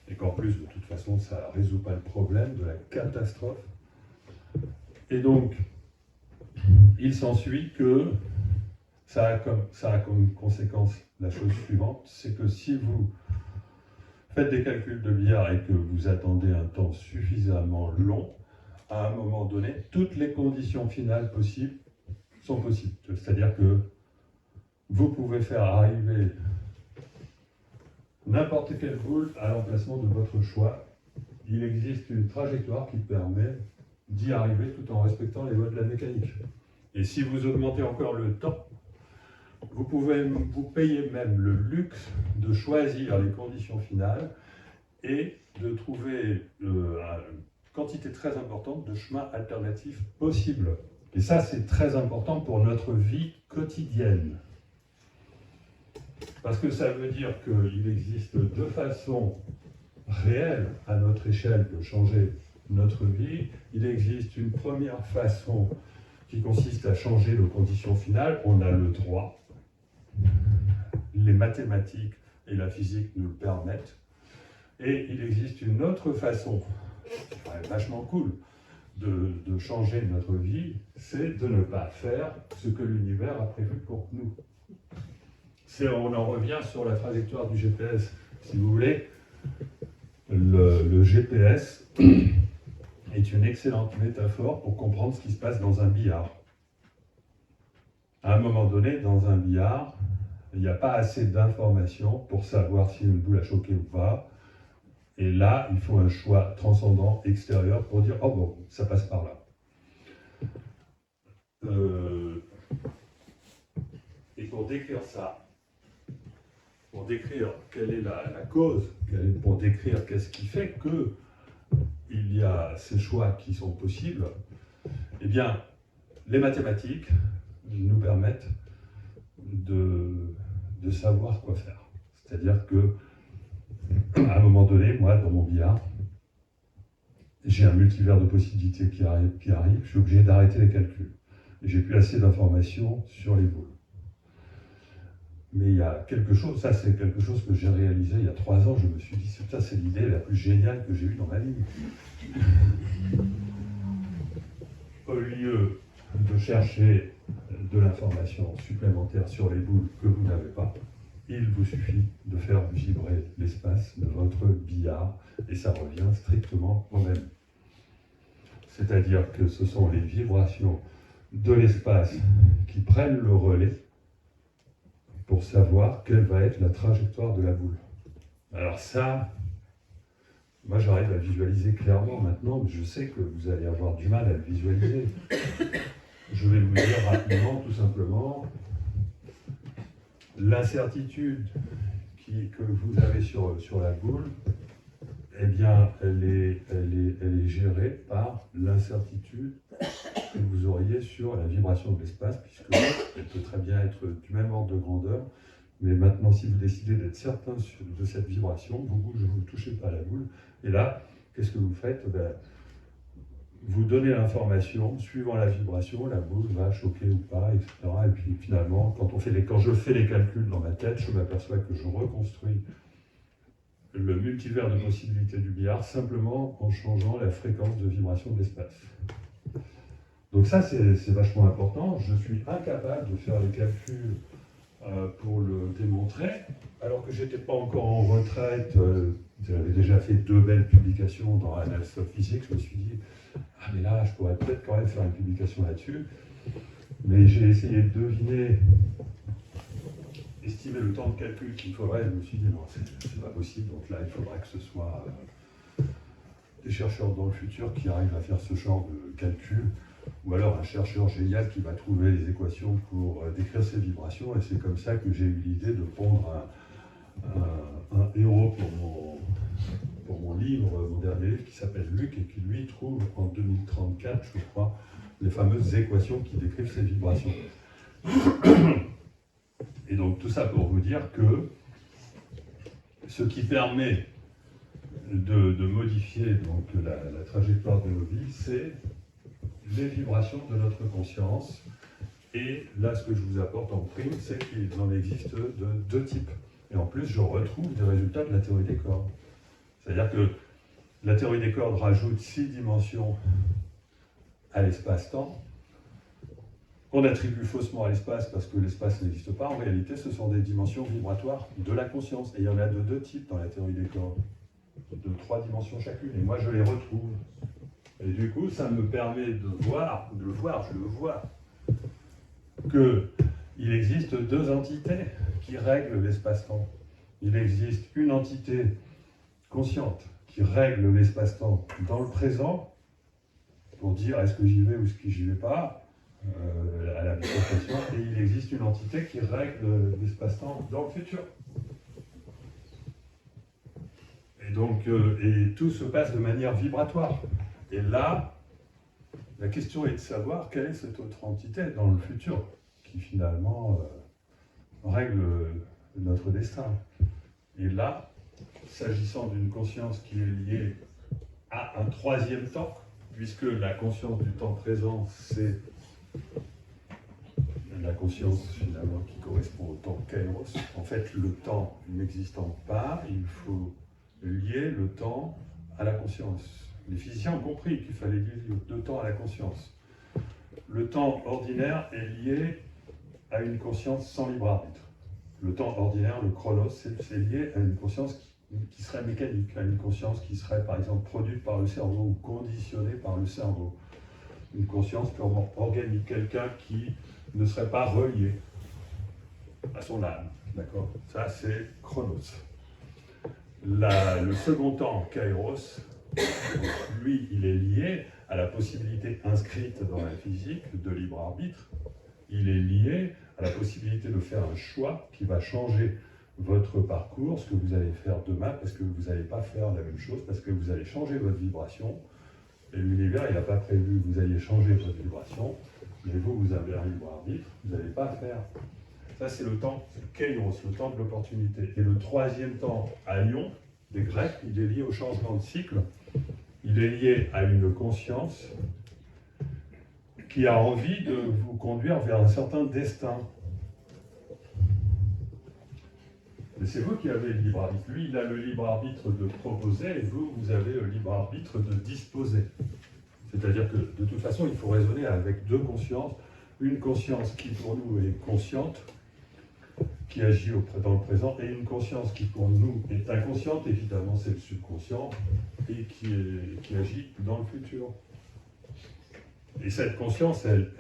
et qu'en plus, de toute façon, ça ne résout pas le problème de la catastrophe. Et donc, il s'ensuit que ça a comme conséquence la chose suivante, c'est que si vous faites des calculs de billard et que vous attendez un temps suffisamment long, à un moment donné, toutes les conditions finales possibles sont possibles. C'est-à-dire que vous pouvez faire arriver n'importe quelle boule à l'emplacement de votre choix. Il existe une trajectoire qui permet d'y arriver tout en respectant les lois de la mécanique. Et si vous augmentez encore le temps, vous pouvez vous payer même le luxe de choisir les conditions finales et de trouver une quantité très importante de chemins alternatifs possibles. Et ça, c'est très important pour notre vie quotidienne. Parce que ça veut dire qu'il existe deux façons réelles à notre échelle de changer notre vie. Il existe une première façon qui consiste à changer nos conditions finales, on a le droit. Les mathématiques et la physique nous le permettent. Et il existe une autre façon, vachement cool, de changer notre vie, c'est de ne pas faire ce que l'univers a prévu pour nous. On en revient sur la trajectoire du GPS, si vous voulez. Le GPS est une excellente métaphore pour comprendre ce qui se passe dans un billard. À un moment donné, dans un billard, il n'y a pas assez d'informations pour savoir si une boule a choqué ou pas. Et là, il faut un choix transcendant, extérieur, pour dire « Oh bon, ça passe par là ». Et pour décrire ça, pour décrire quelle est la cause, pour décrire qu'est-ce qui fait qu'il y a ces choix qui sont possibles, eh bien, les mathématiques nous permettent de savoir quoi faire. C'est-à-dire que, à un moment donné, moi, dans mon billard, j'ai un multivers de possibilités qui arrive, je suis obligé d'arrêter les calculs. Et j'ai plus assez d'informations sur les boules. Mais il y a quelque chose, ça c'est quelque chose que j'ai réalisé il y a 3 ans, je me suis dit, ça c'est l'idée la plus géniale que j'ai eue dans ma vie. Au lieu de chercher de l'information supplémentaire sur les boules que vous n'avez pas, il vous suffit de faire vibrer l'espace de votre billard et ça revient strictement au même. C'est-à-dire que ce sont les vibrations de l'espace qui prennent le relais pour savoir quelle va être la trajectoire de la boule. Alors ça, moi j'arrive à visualiser clairement maintenant, mais je sais que vous allez avoir du mal à le visualiser. Je vais vous dire rapidement, tout simplement, l'incertitude que vous avez sur la boule, eh bien, elle est gérée par l'incertitude que vous auriez sur la vibration de l'espace, puisqu'elle peut très bien être du même ordre de grandeur, mais maintenant, si vous décidez d'être certain de cette vibration, vous bougez, vous ne touchez pas à la boule, et là, qu'est-ce que vous faites? Vous donnez l'information, suivant la vibration, la boule va choquer ou pas, etc. Et puis finalement, quand je fais les calculs dans ma tête, je m'aperçois que je reconstruis le multivers de possibilités du billard simplement en changeant la fréquence de vibration de l'espace. Donc ça, c'est vachement important. Je suis incapable de faire les calculs pour le démontrer, alors que je n'étais pas encore en retraite. J'avais déjà fait 2 belles publications dans Analyse Physique. Je me suis dit, ah mais là, je pourrais peut-être quand même faire une publication là-dessus. Mais j'ai essayé de deviner, estimer le temps de calcul qu'il faudrait. Je me suis dit, non, c'est pas possible. Donc là, il faudrait que ce soit des chercheurs dans le futur qui arrivent à faire ce genre de calcul, ou alors un chercheur génial qui va trouver les équations pour décrire ces vibrations. Et c'est comme ça que j'ai eu l'idée de pondre un héros pour mon livre, mon dernier livre, qui s'appelle Luc, et qui lui trouve en 2034, je crois, les fameuses équations qui décrivent ces vibrations. Et donc tout ça pour vous dire que ce qui permet de modifier donc, la trajectoire de nos vies, c'est les vibrations de notre conscience. Et là, ce que je vous apporte en prime, c'est qu'il en existe de 2 types. Et en plus, je retrouve des résultats de la théorie des cordes. C'est-à-dire que la théorie des cordes rajoute 6 dimensions à l'espace-temps, qu'on attribue faussement à l'espace parce que l'espace n'existe pas. En réalité, ce sont des dimensions vibratoires de la conscience. Et il y en a de 2 types dans la théorie des cordes, de 3 dimensions chacune. Et moi, je les retrouve. Et du coup, ça me permet je le vois, qu'il existe 2 entités qui règlent l'espace-temps. Il existe une entité consciente qui règle l'espace-temps dans le présent, pour dire est-ce que j'y vais ou est-ce que j'y vais pas, à la bifurcation, et il existe une entité qui règle l'espace-temps dans le futur. Et donc, et tout se passe de manière vibratoire. Et là, la question est de savoir quelle est cette autre entité dans le futur qui finalement règle notre destin. Et là, s'agissant d'une conscience qui est liée à un 3e temps, puisque la conscience du temps présent, c'est la conscience finalement qui correspond au temps kairos. En fait, le temps n'existant pas, il faut lier le temps à la conscience. Les physiciens ont compris qu'il fallait lier le temps à la conscience. Le temps ordinaire est lié à une conscience sans libre arbitre. Le temps ordinaire, le chronos, c'est lié à une conscience qui serait mécanique, à une conscience qui serait par exemple produite par le cerveau ou conditionnée par le cerveau. Une conscience purement organique, quelqu'un qui ne serait pas relié à son âme. D'accord ? Ça, c'est chronos. Le second temps, kairos, lui, il est lié à la possibilité inscrite dans la physique de libre arbitre. Il est lié à la possibilité de faire un choix qui va changer votre parcours, ce que vous allez faire demain, parce que vous n'allez pas faire la même chose, parce que vous allez changer votre vibration. Et l'univers, il n'a pas prévu que vous alliez changer votre vibration, mais vous avez un libre arbitre, vous n'allez pas faire. Ça, c'est le temps kairos, le temps de l'opportunité. Et le troisième temps, aion, des Grecs, il est lié au changement de cycle. Il est lié à une conscience qui a envie de vous conduire vers un certain destin. Mais c'est vous qui avez le libre arbitre. Lui, il a le libre arbitre de proposer, et vous, vous avez le libre arbitre de disposer. C'est-à-dire que, de toute façon, il faut raisonner avec deux consciences. Une conscience qui, pour nous, est consciente, qui agit dans le présent, et une conscience qui, pour nous, est inconsciente, évidemment, c'est le subconscient, et qui agit dans le futur. Et cette conscience, elle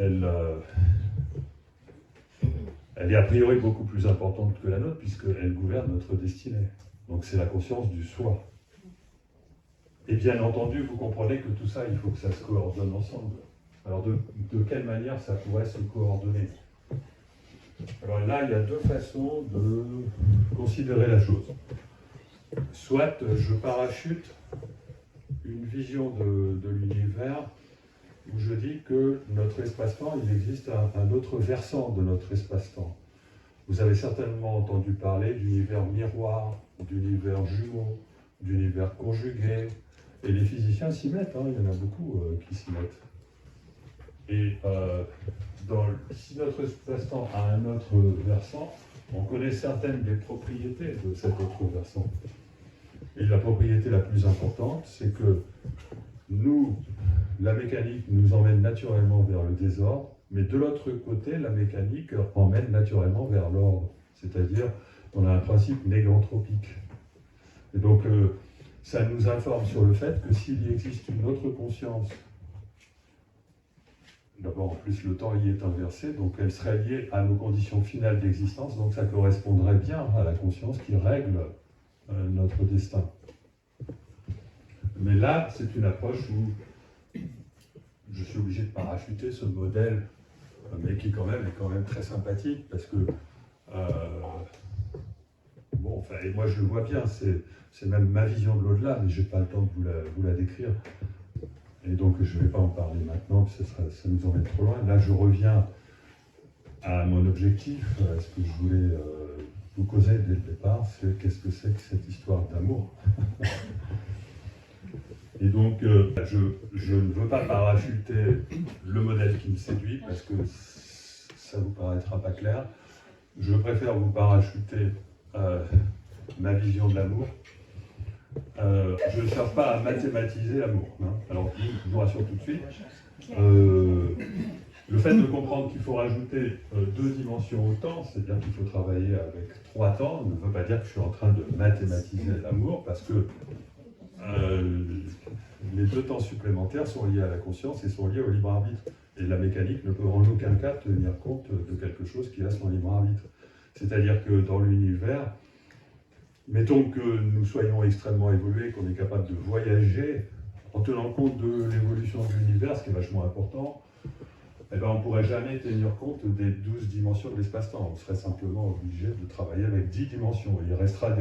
est a priori beaucoup plus importante que la nôtre, puisqu'elle gouverne notre destinée. Donc c'est la conscience du soi. Et bien entendu, vous comprenez que tout ça, il faut que ça se coordonne ensemble. Alors de quelle manière ça pourrait se coordonner ? Alors là, il y a deux façons de considérer la chose. Soit je parachute une vision de l'univers où je dis que notre espace-temps, il existe un autre versant de notre espace-temps. Vous avez certainement entendu parler d'univers miroir, d'univers jumeau, d'univers conjugué, et les physiciens s'y mettent, hein, il y en a beaucoup qui s'y mettent. Et si notre espace-temps a un autre versant, on connaît certaines des propriétés de cet autre versant. Et la propriété la plus importante, c'est que nous, la mécanique nous emmène naturellement vers le désordre, mais de l'autre côté, la mécanique emmène naturellement vers l'ordre. C'est-à-dire, on a un principe négantropique. Et donc, ça nous informe sur le fait que s'il existe une autre conscience, d'abord, en plus, le temps y est inversé, donc elle serait liée à nos conditions finales d'existence, donc ça correspondrait bien à la conscience qui règle notre destin. Mais là, c'est une approche où je suis obligé de parachuter ce modèle, mais qui quand même est quand même très sympathique, parce que, bon, enfin, et moi je le vois bien, c'est même ma vision de l'au-delà, mais je n'ai pas le temps de vous la décrire. Et donc je ne vais pas en parler maintenant, parce que ça nous emmène trop loin. Là, je reviens à mon objectif, à ce que je voulais vous causer dès le départ, c'est qu'est-ce que c'est que cette histoire d'amour. Et donc, je ne veux pas parachuter le modèle qui me séduit, parce que ça ne vous paraîtra pas clair. Je préfère vous parachuter ma vision de l'amour. Je ne cherche pas à mathématiser l'amour. Hein. Alors, je vous rassure tout de suite. Le fait de comprendre qu'il faut rajouter deux dimensions au temps, c'est-à-dire qu'il faut travailler avec trois temps, ne veut pas dire que je suis en train de mathématiser l'amour, parce que les deux temps supplémentaires sont liés à la conscience et sont liés au libre arbitre. Et la mécanique ne peut en aucun cas tenir compte de quelque chose qui a son libre arbitre. C'est-à-dire que dans l'univers, mettons que nous soyons extrêmement évolués, qu'on est capable de voyager en tenant compte de l'évolution de l'univers, ce qui est vachement important, eh ben on ne pourrait jamais tenir compte des 12 dimensions de l'espace-temps. On serait simplement obligé de travailler avec 10 dimensions. Il resterait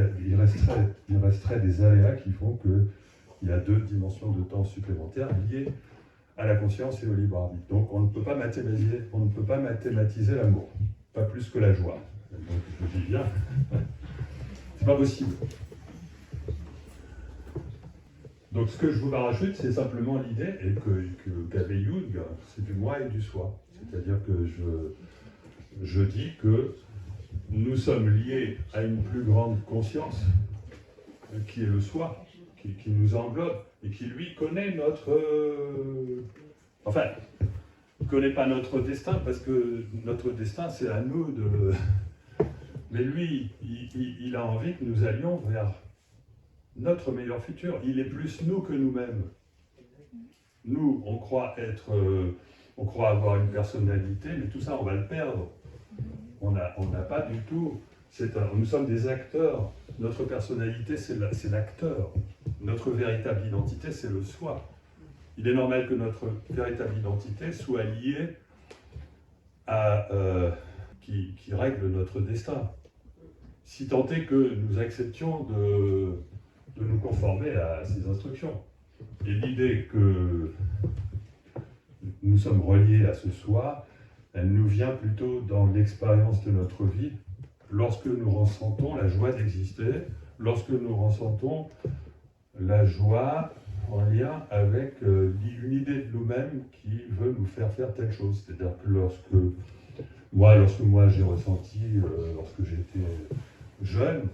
des aléas qui font qu'il y a 2 dimensions de temps supplémentaires liées à la conscience et au libre arbitre. Donc on ne peut pas mathématiser l'amour, pas plus que la joie. Donc je dis bien, c'est pas possible. Donc ce que je vous parachute, c'est simplement l'idée, et qu'avait Jung, c'est du moi et du soi. C'est-à-dire que je dis que nous sommes liés à une plus grande conscience qui est le soi, qui nous englobe et qui lui connaît notre... enfin, il ne connaît pas notre destin parce que notre destin c'est à nous de... Mais lui, il a envie que nous allions vers notre meilleur futur. Il est plus nous que nous-mêmes. Nous, on croit avoir une personnalité, mais tout ça, on va le perdre. On n'a pas du tout... nous sommes des acteurs. Notre personnalité, c'est l'acteur. Notre véritable identité, c'est le soi. Il est normal que notre véritable identité soit liée à... qui règle notre destin. Si tant est que nous acceptions de nous conformer à ces instructions. Et l'idée que nous sommes reliés à ce soi, elle nous vient plutôt dans l'expérience de notre vie, lorsque nous ressentons la joie d'exister, lorsque nous ressentons la joie en lien avec une idée de nous-mêmes qui veut nous faire telle chose. C'est-à-dire que lorsque moi j'ai ressenti, lorsque j'étais jeune,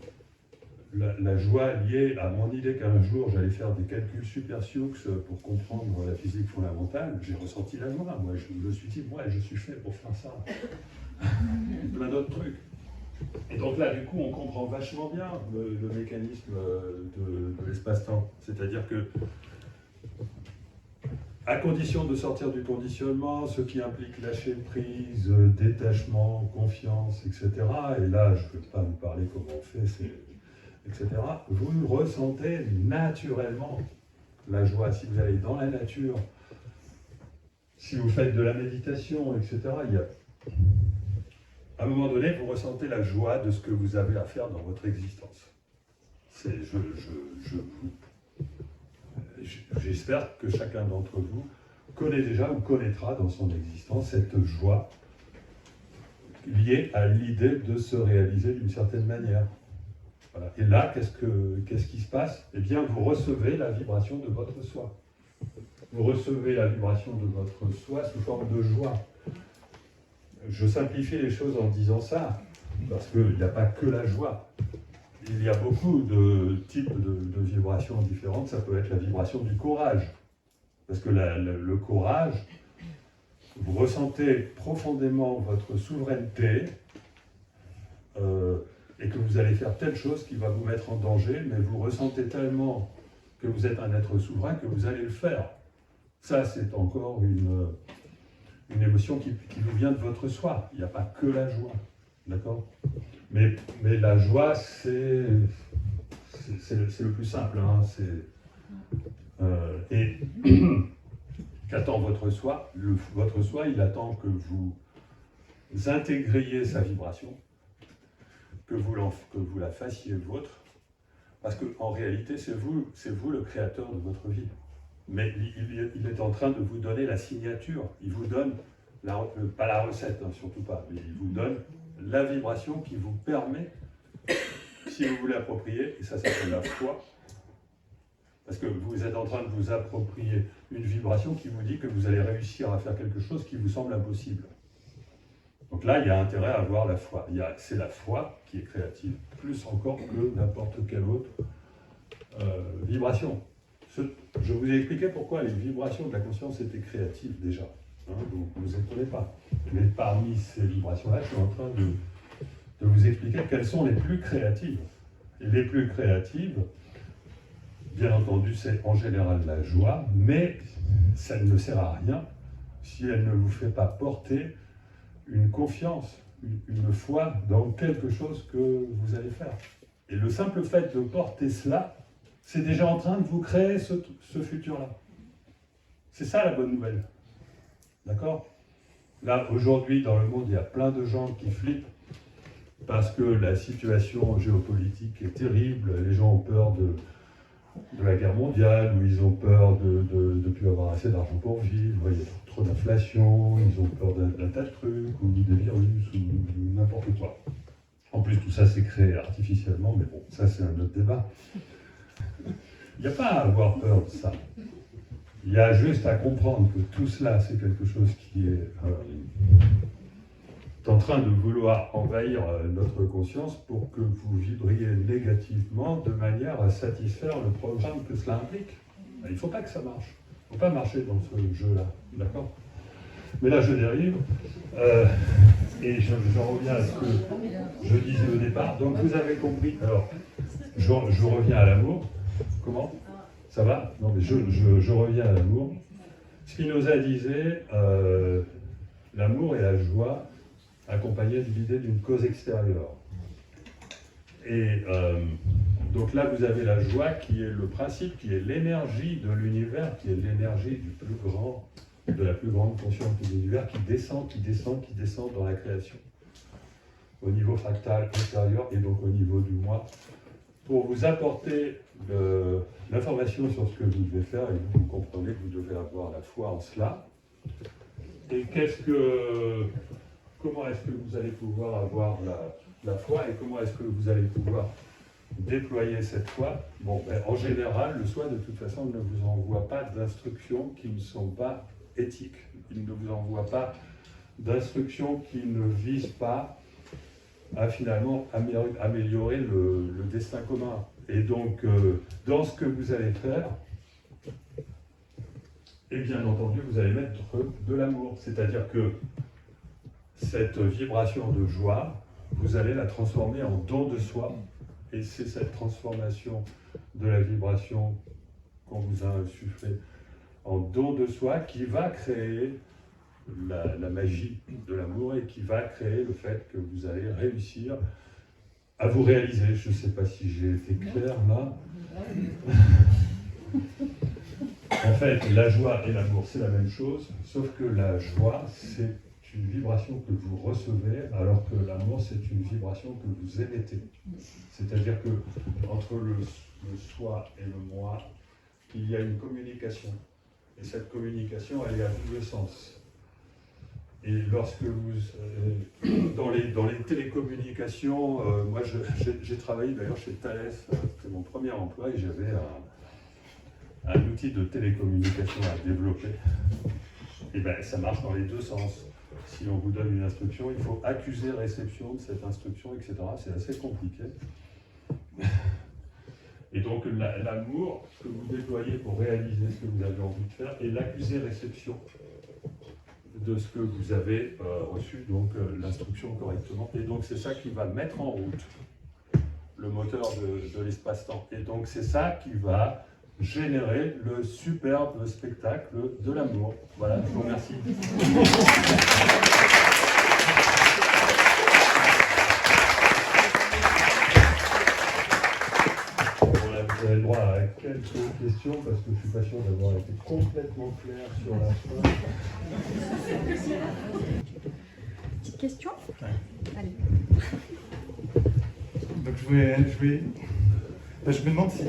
la joie liée à mon idée qu'un jour j'allais faire des calculs super sioux pour comprendre la physique fondamentale, j'ai ressenti la joie. Moi, je me suis dit, moi, je suis fait pour faire ça. Plein d'autres trucs. Et donc là, du coup, on comprend vachement bien le mécanisme de l'espace-temps. C'est-à-dire que, à condition de sortir du conditionnement, ce qui implique lâcher prise, détachement, confiance, etc. Et là, je ne peux pas vous parler comment on fait, etc. Vous ressentez naturellement la joie. Si vous allez dans la nature, si vous faites de la méditation, etc., à un moment donné, vous ressentez la joie de ce que vous avez à faire dans votre existence. J'espère que chacun d'entre vous connaît déjà ou connaîtra dans son existence cette joie liée à l'idée de se réaliser d'une certaine manière. Voilà. Et là, qu'est-ce qui se passe? Eh bien, vous recevez la vibration de votre soi. Vous recevez la vibration de votre soi sous forme de joie. Je simplifie les choses en disant ça, parce qu'il n'y a pas que la joie. Il y a beaucoup de types de vibrations différentes. Ça peut être la vibration du courage. Parce que le courage, vous ressentez profondément votre souveraineté et que vous allez faire telle chose qui va vous mettre en danger, mais vous ressentez tellement que vous êtes un être souverain que vous allez le faire. Ça, c'est encore une émotion qui vous vient de votre soi. Il n'y a pas que la joie. D'accord ? Mais la joie, c'est le plus simple. Hein, et qu'attend votre soi? Votre soi, il attend que vous intégriez sa vibration, que vous la fassiez vôtre, parce qu'en réalité, c'est vous le créateur de votre vie. Mais il est en train de vous donner la signature. Il vous donne, pas la recette, hein, surtout pas, mais il vous donne la vibration qui vous permet, si vous voulez approprier, et ça s'appelle la foi, parce que vous êtes en train de vous approprier une vibration qui vous dit que vous allez réussir à faire quelque chose qui vous semble impossible. Donc là, il y a intérêt à avoir la foi. C'est la foi qui est créative, plus encore que n'importe quelle autre vibration. Je vous ai expliqué pourquoi les vibrations de la conscience étaient créatives déjà. Hein, donc ne vous étonnez pas. Mais parmi ces vibrations-là, je suis en train de vous expliquer quelles sont les plus créatives. Et les plus créatives, bien entendu, c'est en général la joie, mais ça ne sert à rien si elle ne vous fait pas porter une confiance, une foi dans quelque chose que vous allez faire. Et le simple fait de porter cela, c'est déjà en train de vous créer ce futur-là. C'est ça la bonne nouvelle. D'accord ? Là, aujourd'hui, dans le monde, il y a plein de gens qui flippent parce que la situation géopolitique est terrible. Les gens ont peur de la guerre mondiale, ou ils ont peur de ne plus avoir assez d'argent pour vivre, il y a trop d'inflation, ils ont peur d'un tas de trucs, ou des virus, ou n'importe quoi. En plus, tout ça, c'est créé artificiellement, mais bon, ça, c'est un autre débat. Il n'y a pas à avoir peur de ça. Il y a juste à comprendre que tout cela, c'est quelque chose qui est en train de vouloir envahir notre conscience pour que vous vibriez négativement de manière à satisfaire le programme que cela implique. Il ne faut pas que ça marche. Il ne faut pas marcher dans ce jeu-là, d'accord? Mais là, je dérive, et j'en reviens à ce que je disais au départ. Donc, vous avez compris. Alors, je reviens à l'amour. Comment? Ça va? Non, mais je reviens à l'amour. Spinoza disait l'amour et la joie accompagnés de l'idée d'une cause extérieure. Et donc là, vous avez la joie qui est le principe, qui est l'énergie de l'univers, qui est l'énergie du plus grand, de la plus grande conscience de l'univers, qui descend dans la création, au niveau fractal intérieur et donc au niveau du moi, pour vous apporter l'information sur ce que vous devez faire, et vous comprenez que vous devez avoir la foi en cela. Et comment est-ce que vous allez pouvoir avoir la foi et comment est-ce que vous allez pouvoir déployer cette foi? Bon, en général, le soi, de toute façon, ne vous envoie pas d'instructions qui ne sont pas éthiques. Il ne vous envoie pas d'instructions qui ne visent pas à finalement améliorer le destin commun. Et donc, dans ce que vous allez faire, et bien entendu, vous allez mettre de l'amour. C'est-à-dire que cette vibration de joie, vous allez la transformer en don de soi. Et c'est cette transformation de la vibration qu'on vous a insufflée en don de soi qui va créer la magie de l'amour et qui va créer le fait que vous allez réussir à vous réaliser. Je ne sais pas si j'ai été clair là. En fait, la joie et l'amour, c'est la même chose, sauf que la joie, c'est une vibration que vous recevez, alors que l'amour, c'est une vibration que vous émettez. C'est-à-dire que entre le soi et le moi, il y a une communication. Et cette communication, elle est à double sens. Et lorsque vous... dans les télécommunications, moi j'ai travaillé d'ailleurs chez Thales, c'était mon premier emploi, et j'avais un outil de télécommunication à développer. Et bien ça marche dans les deux sens. Si on vous donne une instruction, il faut accuser réception de cette instruction, etc. C'est assez compliqué. Et donc l'amour que vous déployez pour réaliser ce que vous avez envie de faire, et l'accusé réception de ce que vous avez reçu, donc l'instruction correctement. Et donc c'est ça qui va mettre en route le moteur de l'espace-temps. Et donc c'est ça qui va générer le superbe spectacle de l'amour. Voilà, je vous remercie. Voilà, vous avez le droit à quelques questions parce que je ne suis pas sûr d'avoir été complètement clair sur la fin. Petite question? Ouais. Allez. Donc je me demande si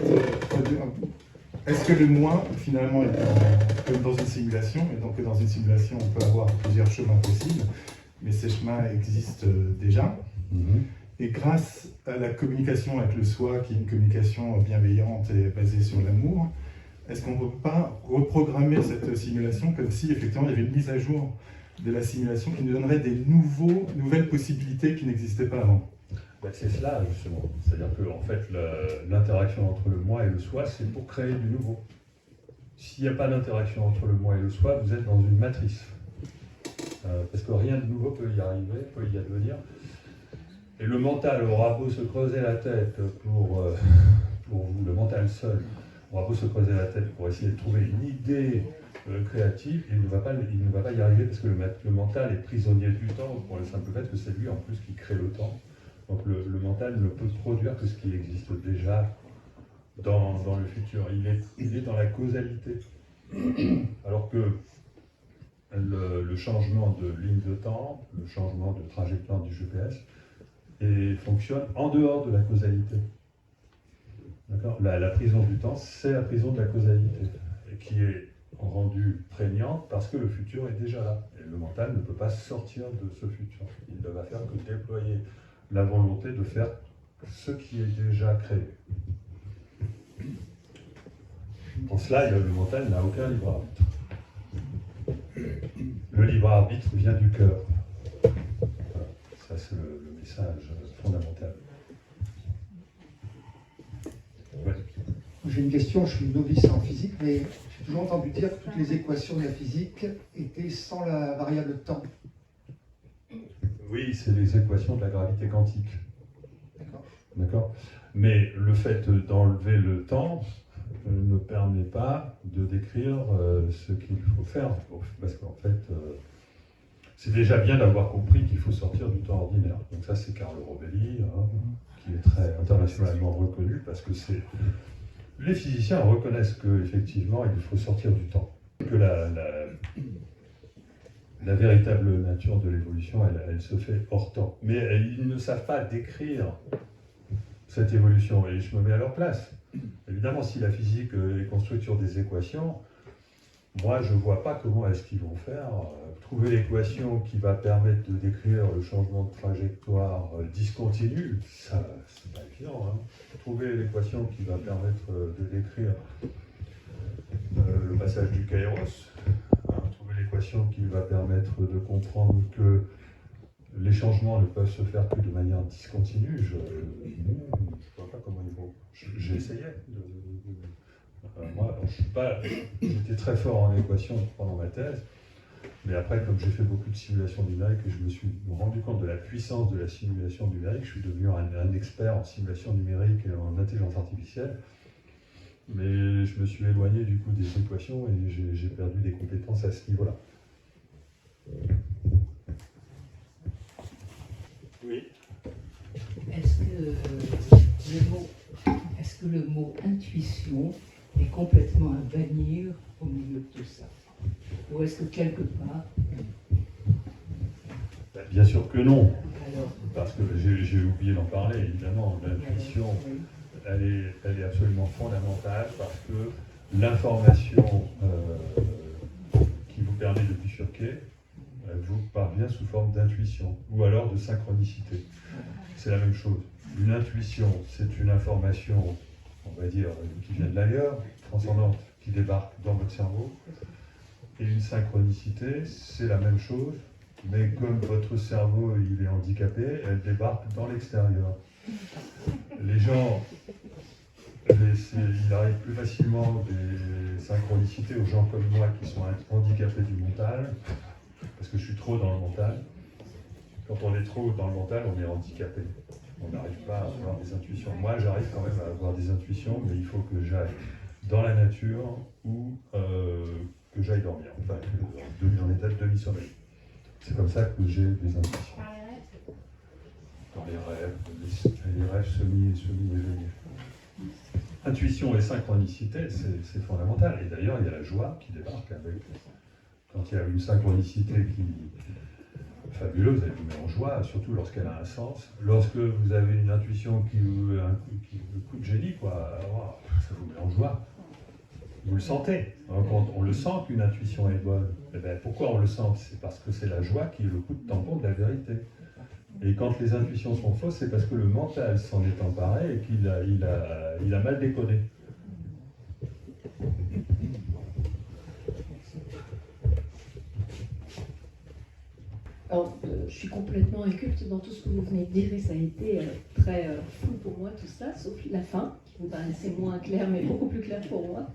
est-ce que le moi finalement est comme dans une simulation, et donc dans une simulation on peut avoir plusieurs chemins possibles, mais ces chemins existent déjà. Et grâce à la communication avec le soi, qui est une communication bienveillante et basée sur l'amour, est-ce qu'on ne peut pas reprogrammer cette simulation comme si effectivement il y avait une mise à jour de la simulation qui nous donnerait des nouvelles possibilités qui n'existaient pas avant? C'est cela justement, c'est-à-dire que en fait, l'interaction entre le moi et le soi, c'est pour créer du nouveau. S'il n'y a pas d'interaction entre le moi et le soi, vous êtes dans une matrice. Parce que rien de nouveau peut y arriver, peut y advenir. Et le mental aura beau se creuser la tête pour vous, le mental seul, aura beau se creuser la tête pour essayer de trouver une idée créative, il ne va pas y arriver parce que le mental est prisonnier du temps, pour le simple fait que c'est lui en plus qui crée le temps. Donc le mental ne peut produire que ce qui existe déjà dans le futur. Il est dans la causalité. Alors que le changement de ligne de temps, le changement de trajectoire du GPS, fonctionne en dehors de la causalité. D'accord ? La prison du temps, c'est la prison de la causalité, et qui est rendue prégnante parce que le futur est déjà là. Et le mental ne peut pas sortir de ce futur. Il ne va faire que déployer la volonté de faire ce qui est déjà créé. En cela, le mental n'a aucun libre arbitre. Le libre arbitre vient du cœur. message fondamental. Ouais. J'ai une question, je suis novice en physique, mais j'ai toujours entendu dire que toutes les équations de la physique étaient sans la variable temps. Oui, c'est les équations de la gravité quantique. D'accord. D'accord. Mais le fait d'enlever le temps ne permet pas de décrire ce qu'il faut faire. Parce qu'en fait, c'est déjà bien d'avoir compris qu'il faut sortir du temps ordinaire. Donc ça, c'est Carlo Rovelli, hein, qui est très internationalement reconnu, parce que les physiciens reconnaissent qu'effectivement, il faut sortir du temps. Que la véritable nature de l'évolution, elle se fait hors temps. Mais ils ne savent pas décrire cette évolution, et je me mets à leur place. Évidemment, si la physique est construite sur des équations, moi, je ne vois pas comment est-ce qu'ils vont faire. Trouver l'équation qui va permettre de décrire le changement de trajectoire discontinu, ça, c'est pas évident. Hein. Trouver l'équation qui va permettre de décrire le passage du kairos, trouver l'équation qui va permettre de comprendre que les changements ne peuvent se faire que de manière discontinue, je ne vois pas comment ils vont. J'ai essayé. Moi, j'étais très fort en équation pendant ma thèse, mais après, comme j'ai fait beaucoup de simulations numériques et je me suis rendu compte de la puissance de la simulation numérique, je suis devenu un expert en simulation numérique et en intelligence artificielle. Mais je me suis éloigné du coup des équations et j'ai perdu des compétences à ce niveau-là. Oui. Est-ce que le mot intuition est complètement à bannir au milieu de tout ça? Ou est-ce que quelque part... Bien sûr que non, Alors, parce que j'ai oublié d'en parler, évidemment. L'intuition, elle est absolument fondamentale parce que l'information qui vous permet de bifurquer, elle vous parvient sous forme d'intuition ou alors de synchronicité. C'est la même chose. Une intuition, c'est une information, on va dire, qui vient de l'ailleurs, transcendante, qui débarque dans votre cerveau. Et une synchronicité, c'est la même chose, mais comme votre cerveau il est handicapé, elle débarque dans l'extérieur. Les gens, il arrive plus facilement des synchronicités aux gens comme moi qui sont handicapés du mental, parce que je suis trop dans le mental. Quand on est trop dans le mental, on est handicapé. On n'arrive pas à avoir des intuitions. Moi, j'arrive quand même à avoir des intuitions, mais il faut que j'aille dans la nature ou que j'aille dormir, enfin, en état de demi-sommeil. C'est comme ça que j'ai des intuitions. Dans les rêves semi-éveillés. Intuition et synchronicité, c'est fondamental. Et d'ailleurs, il y a la joie qui débarque avec. Quand il y a une synchronicité qui est fabuleuse, elle vous met en joie, surtout lorsqu'elle a un sens. Lorsque vous avez une intuition qui vous coup de génie, quoi, alors, ça vous met en joie. Vous le sentez. Quand on le sent qu'une intuition est bonne, eh bien, pourquoi on le sent? C'est parce que c'est la joie qui est le coup de tampon de la vérité. Et quand les intuitions sont fausses, c'est parce que le mental s'en est emparé et qu'il a mal décodé. Alors, je suis complètement inculte dans tout ce que vous venez de dire et ça a été très flou pour moi tout ça, sauf la fin, qui vous paraissait moins claire mais beaucoup plus claire pour moi.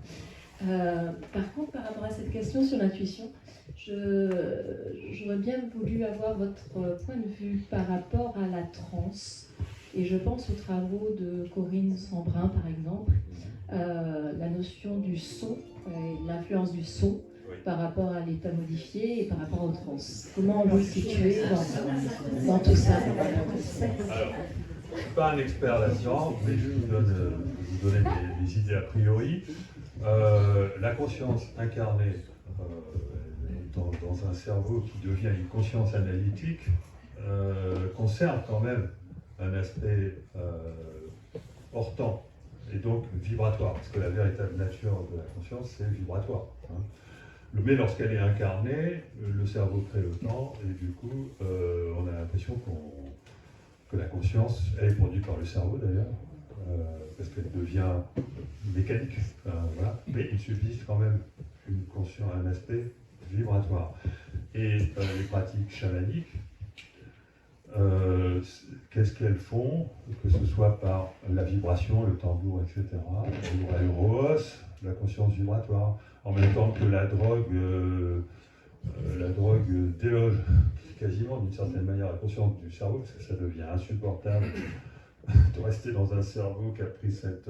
Par contre, par rapport à cette question sur l'intuition, j'aurais bien voulu avoir votre point de vue par rapport à la transe. Et je pense aux travaux de Corinne Sambrin, par exemple, la notion du son, l'influence du son par rapport à l'état modifié et par rapport aux trans. Comment vous le situez dans tout ça? Alors, je ne suis pas un expert là-dedans, mais je vais vous donner des idées a priori. La conscience incarnée dans un cerveau qui devient une conscience analytique conserve quand même un aspect hors temps et donc vibratoire, parce que la véritable nature de la conscience, c'est vibratoire. Hein. Mais lorsqu'elle est incarnée, le cerveau crée le temps et du coup, on a l'impression que la conscience, elle est produite par le cerveau d'ailleurs, parce qu'elle devient mécanique. Voilà. Mais il subsiste quand même une conscience, un aspect vibratoire. Et les pratiques chamaniques Qu'est-ce qu'elles font, que ce soit par la vibration, le tambour, etc. Elles rehaussent la conscience vibratoire, en même temps que la drogue déloge quasiment d'une certaine manière la conscience du cerveau, parce que ça devient insupportable de rester dans un cerveau qui a pris cette...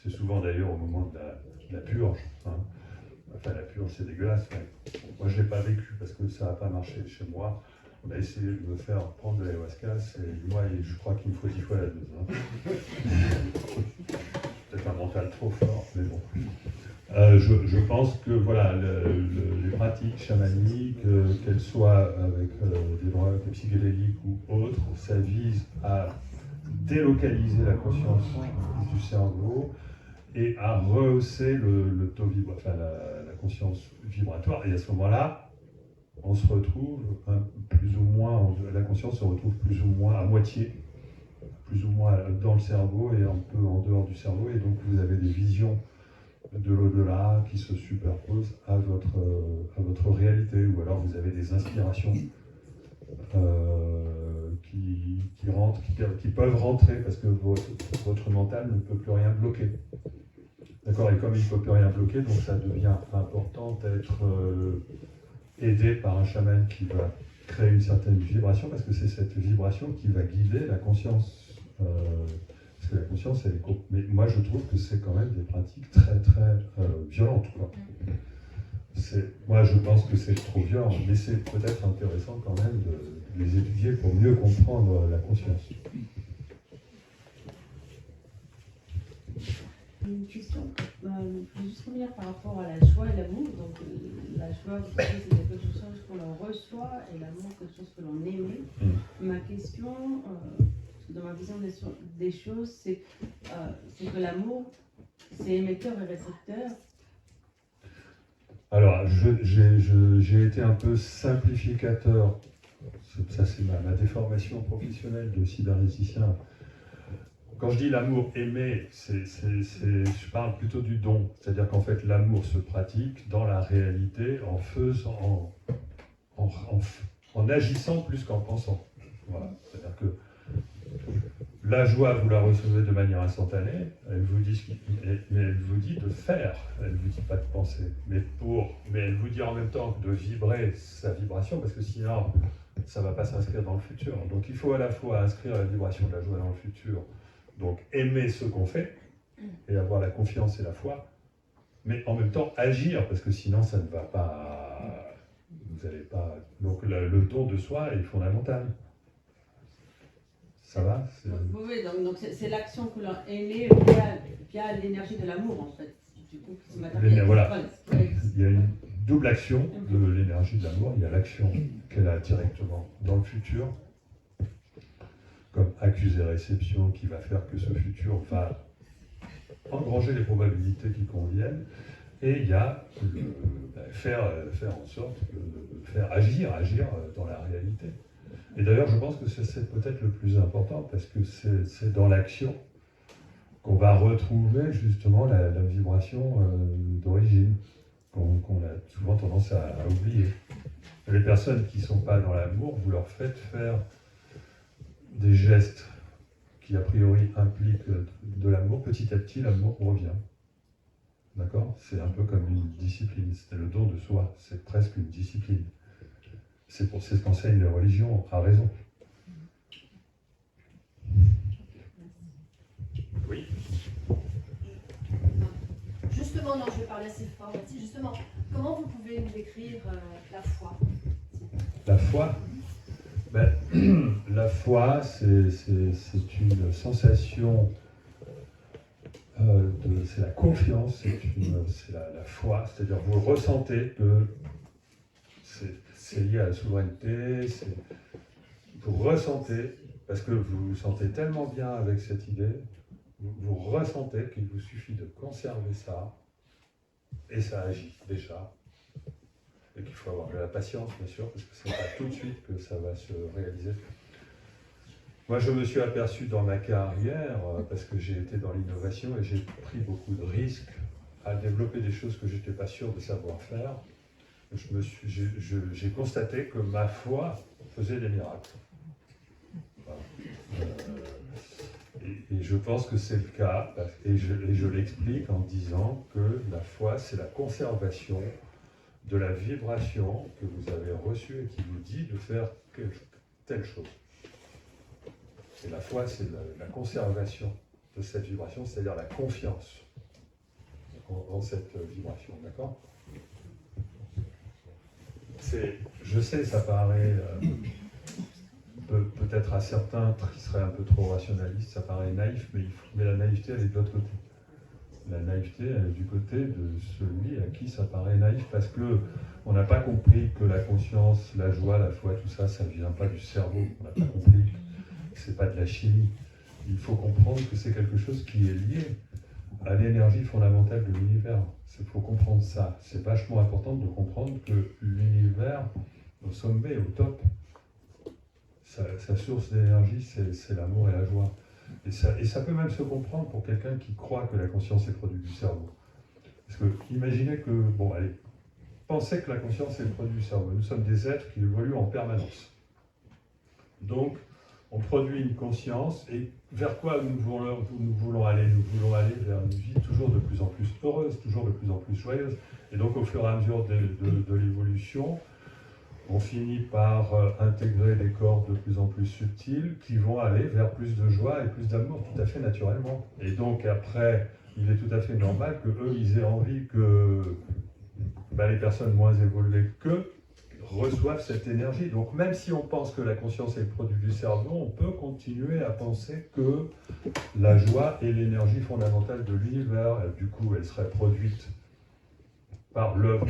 c'est souvent d'ailleurs au moment de la purge. Hein. Enfin, la purge, c'est dégueulasse. Mais moi, je ne l'ai pas vécu parce que ça n'a pas marché chez moi. On a essayé de me faire prendre de l'ayahuasca, moi, je crois qu'il me faut 10 fois la dose. Hein. Peut-être un mental trop fort, mais bon. Je pense que voilà, les pratiques chamaniques, qu'elles soient avec des drogues psychédéliques ou autres, ça vise à délocaliser la conscience du cerveau et à rehausser le taux vibratoire, enfin la conscience vibratoire. Et à ce moment-là, on se retrouve plus ou moins, la conscience se retrouve plus ou moins à moitié, plus ou moins dans le cerveau et un peu en dehors du cerveau. Et donc vous avez des visions de l'au-delà qui se superposent à votre réalité. Ou alors vous avez des inspirations qui peuvent rentrer parce que votre mental ne peut plus rien bloquer. D'accord. Et comme il ne peut plus rien bloquer, donc ça devient important d'être aidé par un chaman qui va créer une certaine vibration, parce que c'est cette vibration qui va guider la conscience. Parce que la conscience, elle est... Mais moi, je trouve que c'est quand même des pratiques très, très violentes, quoi. Moi, je pense que c'est trop violent, mais c'est peut-être intéressant quand même de les étudier pour mieux comprendre la conscience. Une question, je vais juste revenir par rapport à la joie et l'amour. Donc la joie, vous savez, c'est quelque chose que l'on reçoit et l'amour, quelque chose que l'on aime. Ma question, dans ma vision des choses, c'est que l'amour, c'est émetteur et récepteur. Alors, j'ai été un peu simplificateur. Ça, c'est ma déformation professionnelle de cybernéticien. Quand je dis l'amour aimé, je parle plutôt du don. C'est-à-dire qu'en fait, l'amour se pratique dans la réalité en faisant, en agissant plus qu'en pensant. Voilà. C'est-à-dire que la joie, vous la recevez de manière instantanée, mais elle vous dit de faire, elle ne vous dit pas de penser. Mais elle vous dit en même temps de vibrer sa vibration, parce que sinon, ça ne va pas s'inscrire dans le futur. Donc il faut à la fois inscrire la vibration de la joie dans le futur, donc aimer ce qu'on fait, et avoir la confiance et la foi, mais en même temps agir, parce que sinon ça ne va pas... Vous n'allez pas... Donc le don de soi est fondamental. Ça va? Oui, donc c'est l'action que l'on émet via l'énergie de l'amour, en fait. Du coup, voilà. Il y a une double action de l'énergie de l'amour. Il y a l'action qu'elle a directement dans le futur, comme accusé-réception, qui va faire que ce futur va engranger les probabilités qui conviennent. Et il y a faire en sorte de faire agir dans la réalité. Et d'ailleurs, je pense que c'est peut-être le plus important, parce que c'est dans l'action qu'on va retrouver justement la vibration d'origine, qu'on a souvent tendance à oublier. Les personnes qui ne sont pas dans l'amour, vous leur faites faire des gestes qui a priori impliquent de l'amour, petit à petit l'amour revient. D'accord? C'est un peu comme une discipline, c'est le don de soi, c'est presque une discipline. C'est ce qu'enseignent les religions, à raison. Oui. Justement, non, je vais parler assez fort. Justement, comment vous pouvez nous décrire la foi? La foi, la foi, c'est une sensation, c'est la confiance, c'est la foi, c'est-à-dire vous ressentez que c'est lié à la souveraineté, vous ressentez, parce que vous vous sentez tellement bien avec cette idée, vous ressentez qu'il vous suffit de conserver ça, et ça agit déjà. Et qu'il faut avoir de la patience, bien sûr, parce que c'est pas tout de suite que ça va se réaliser. Moi, je me suis aperçu dans ma carrière, parce que j'ai été dans l'innovation et j'ai pris beaucoup de risques à développer des choses que je n'étais pas sûr de savoir faire. J'ai constaté que ma foi faisait des miracles. Et je pense que c'est le cas, et je l'explique en disant que la foi, c'est la conservation de la vibration que vous avez reçue et qui vous dit de faire telle chose. Et la foi, c'est la conservation de cette vibration, c'est-à-dire la confiance en cette vibration, d'accord? Je sais, ça paraît peut-être à certains qui seraient un peu trop rationalistes, ça paraît naïf, mais la naïveté, elle est de l'autre côté. La naïveté, elle est du côté de celui à qui ça paraît naïf, parce que on n'a pas compris que la conscience, la joie, la foi, tout ça, ça ne vient pas du cerveau. On n'a pas compris que c'est pas de la chimie. Il faut comprendre que c'est quelque chose qui est lié à l'énergie fondamentale de l'univers. Il faut comprendre ça. C'est vachement important de comprendre que l'univers, au sommet, au top, sa source d'énergie, c'est l'amour et la joie. Et ça peut même se comprendre pour quelqu'un qui croit que la conscience est le produit du cerveau. Parce que imaginez que, bon allez, pensez que la conscience est le produit du cerveau. Nous sommes des êtres qui évoluent en permanence. Donc, on produit une conscience, et vers quoi nous voulons aller? Nous voulons aller vers une vie toujours de plus en plus heureuse, toujours de plus en plus joyeuse. Et donc, au fur et à mesure de l'évolution, on finit par intégrer des corps de plus en plus subtils qui vont aller vers plus de joie et plus d'amour, tout à fait naturellement. Et donc après, il est tout à fait normal qu'eux, ils aient envie que les personnes moins évoluées qu'eux reçoivent cette énergie. Donc même si on pense que la conscience est le produit du cerveau, on peut continuer à penser que la joie est l'énergie fondamentale de l'univers. Du coup, elle serait produite par l'œuvre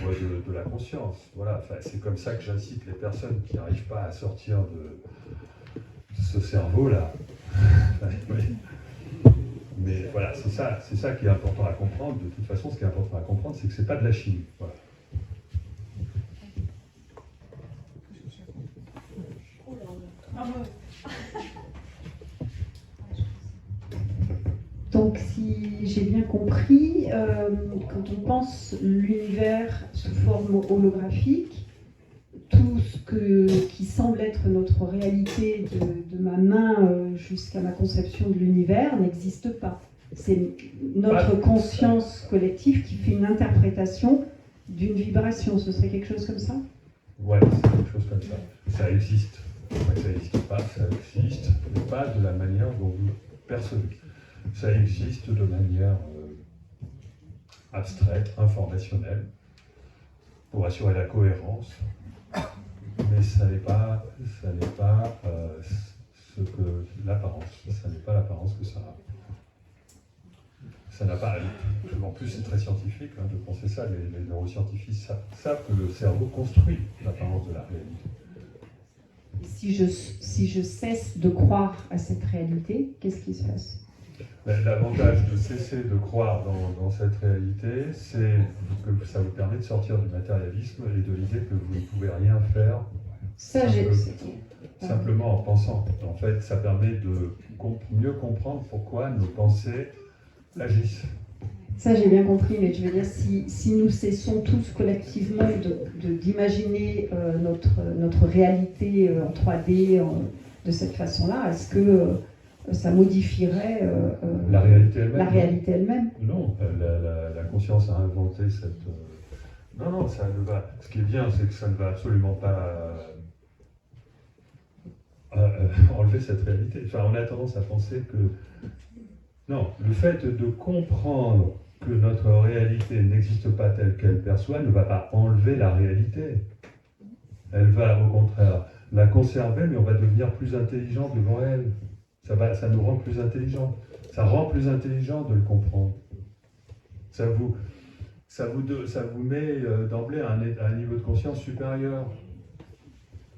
de la conscience. Voilà, enfin, c'est comme ça que j'incite les personnes qui n'arrivent pas à sortir de ce cerveau-là. Mais voilà, c'est ça qui est important à comprendre. De toute façon, ce qui est important à comprendre, c'est que ce n'est pas de la chimie. Voilà. Donc, si j'ai bien compris, quand on pense l'univers sous forme holographique, tout ce qui semble être notre réalité de ma main jusqu'à ma conception de l'univers n'existe pas. C'est notre conscience collective qui fait une interprétation d'une vibration. Ce serait quelque chose comme ça? Ouais, c'est quelque chose comme ça. Ça existe. Ça n'existe pas, ça existe, mais pas de la manière dont vous percevez. Ça existe de manière abstraite, informationnelle, pour assurer la cohérence, mais ça n'est pas ce que l'apparence. Ça n'est pas l'apparence que ça a. Ça n'a pas. En plus, c'est très scientifique de penser ça. Les neuroscientifiques savent que le cerveau construit l'apparence de la réalité. Si je cesse de croire à cette réalité, qu'est-ce qui se passe? L'avantage de cesser de croire dans cette réalité, c'est que ça vous permet de sortir du matérialisme et de l'idée que vous ne pouvez rien faire simplement en pensant. En fait, ça permet de mieux comprendre pourquoi nos pensées agissent. Ça, j'ai bien compris, mais je veux dire, si nous cessons tous collectivement d'imaginer notre réalité en 3D de cette façon-là, est-ce que ça modifierait la réalité elle-même? Non, la conscience a inventé cette... Non, ça ne va... Ce qui est bien, c'est que ça ne va absolument pas enlever cette réalité. Enfin, on a tendance à penser que... Non, le fait de comprendre que notre réalité n'existe pas telle qu'elle perçoit ne va pas enlever la réalité. Elle va, au contraire, la conserver, mais on va devenir plus intelligent devant elle. Ça nous rend plus intelligents. Ça rend plus intelligent de le comprendre. Ça vous met d'emblée à un niveau de conscience supérieur.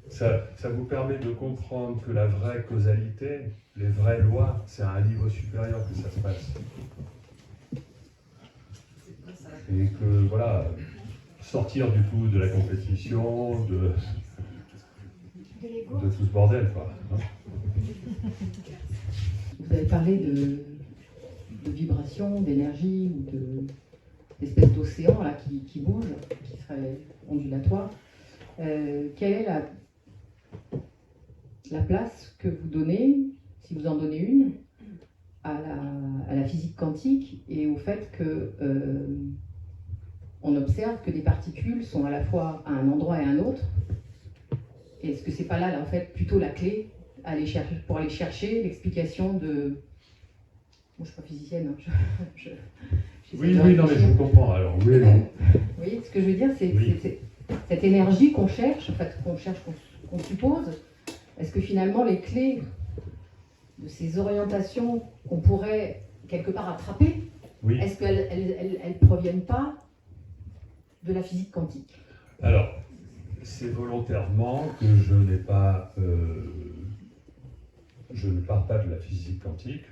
Ça vous permet de comprendre que la vraie causalité, les vraies lois, c'est à un niveau supérieur que ça se passe. Et que, voilà, sortir du coup de la compétition, de tout ce bordel, quoi. Vous avez parlé de vibration, d'énergie, ou d'espèces d'océan là, qui bougent, qui seraient ondulatoires. Quelle est la place que vous donnez si vous en donnez une, à la physique quantique et au fait que on observe que des particules sont à la fois à un endroit et à un autre. Et est-ce que c'est pas là, en fait, plutôt la clé pour aller chercher l'explication de... Moi, je suis pas physicienne. Hein. Oui, non, mais je comprends. Alors, oui, non. Vous voyez, ce que je veux dire, c'est cette énergie qu'on cherche, en fait, qu'on suppose. Est-ce que finalement, les clés de ces orientations qu'on pourrait quelque part attraper, Oui. est-ce qu'elles ne proviennent pas de la physique quantique? Alors, c'est volontairement que je ne parle pas de la physique quantique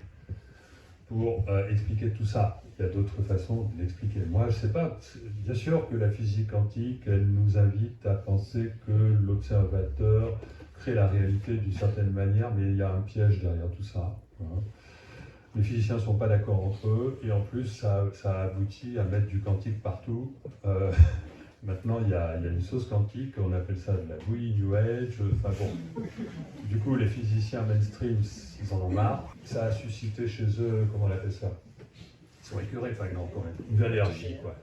pour expliquer tout ça. Il y a d'autres façons de l'expliquer. Moi, je ne sais pas. Bien sûr que la physique quantique, elle nous invite à penser que l'observateur crée la réalité d'une certaine manière, mais il y a un piège derrière tout ça. Hein. Les physiciens ne sont pas d'accord entre eux, et en plus, ça aboutit à mettre du quantique partout. Maintenant, il y a une sauce quantique, on appelle ça de la bouillie New Age. Enfin bon, du coup, les physiciens mainstream, ils en ont marre. Ça a suscité chez eux, comment on appelle ça? Ils sont écœurés, enfin non, quand même, une allergie, quoi.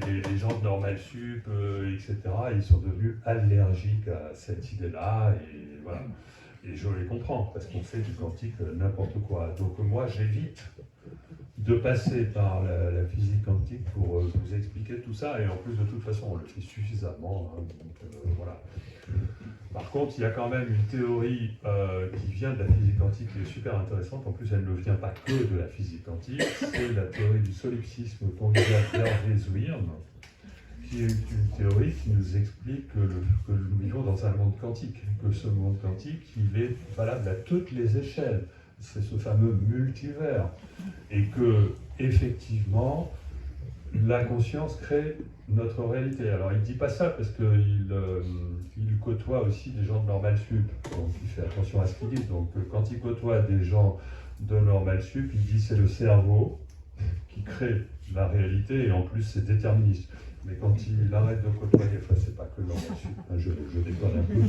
Les gens de Normal Sup, etc., ils sont devenus allergiques à cette idée-là, et voilà. Et je les comprends, parce qu'on fait du quantique n'importe quoi. Donc moi, j'évite de passer par la physique quantique pour vous expliquer tout ça, et en plus, de toute façon, on le fait suffisamment, hein, donc voilà. Par contre, il y a quand même une théorie qui vient de la physique quantique qui est super intéressante. En plus, elle ne vient pas que de la physique quantique, c'est la théorie du solipsisme conjugal d'Hervé-Zwirn, qui est une théorie qui nous explique que nous vivons dans un monde quantique, que ce monde quantique, il est valable à toutes les échelles. C'est ce fameux multivers. Et que, effectivement, la conscience crée notre réalité. Alors, il ne dit pas ça parce qu'il côtoie aussi des gens de Normal Sup, donc il fait attention à ce qu'il dit. Donc, quand il côtoie des gens de Normal Sup, il dit c'est le cerveau qui crée la réalité, et en plus, c'est déterministe. Mais quand il arrête de côtoyer, enfin, c'est pas que Normal Sup, hein, je déconne un peu,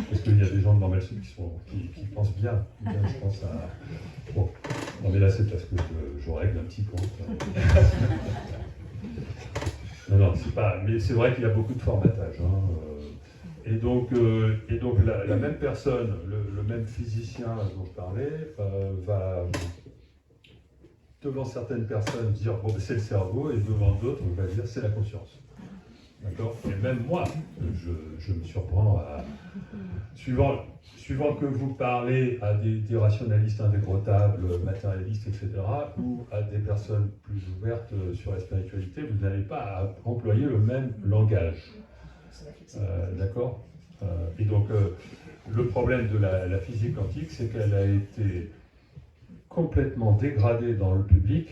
parce qu'il y a des gens de Normal Sup qui pensent bien. Je pense à... Bon, non mais là, c'est parce que je règle un petit compte. Non, c'est pas... Mais c'est vrai qu'il y a beaucoup de formatage. Hein, et donc la même personne, le même physicien dont je parlais, va... devant certaines personnes dire bon, c'est le cerveau, et devant d'autres on va dire c'est la conscience. D'accord? Et même moi, je me surprends à... Suivant que vous parlez à des rationalistes indégrottables, matérialistes, etc., ou à des personnes plus ouvertes sur la spiritualité, vous n'allez pas employer le même langage. D'accord? Et donc, le problème de la physique quantique, c'est qu'elle a été complètement dégradée dans le public.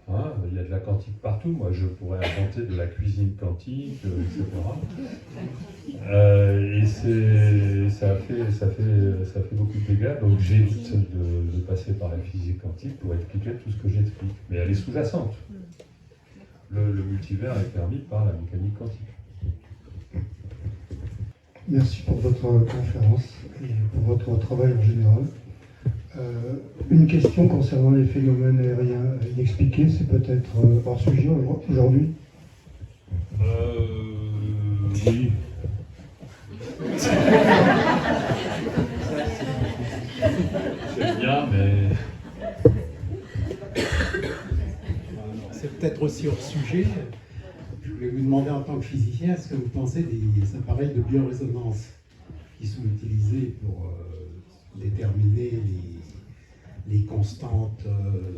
Hein, il y a de la quantique partout, moi je pourrais inventer de la cuisine quantique, etc. Et ça fait beaucoup de dégâts, donc j'évite de passer par la physique quantique pour expliquer tout ce que j'explique. Mais elle est sous-jacente. Le multivers est permis par la mécanique quantique. Merci pour votre conférence et pour votre travail en général. Une question concernant les phénomènes aériens inexpliqués, c'est peut-être hors sujet aujourd'hui? Oui. C'est bien, mais... C'est peut-être aussi hors sujet. Je voulais vous demander en tant que physicien, est-ce que vous pensez des appareils de biorésonance qui sont utilisés pour déterminer les constantes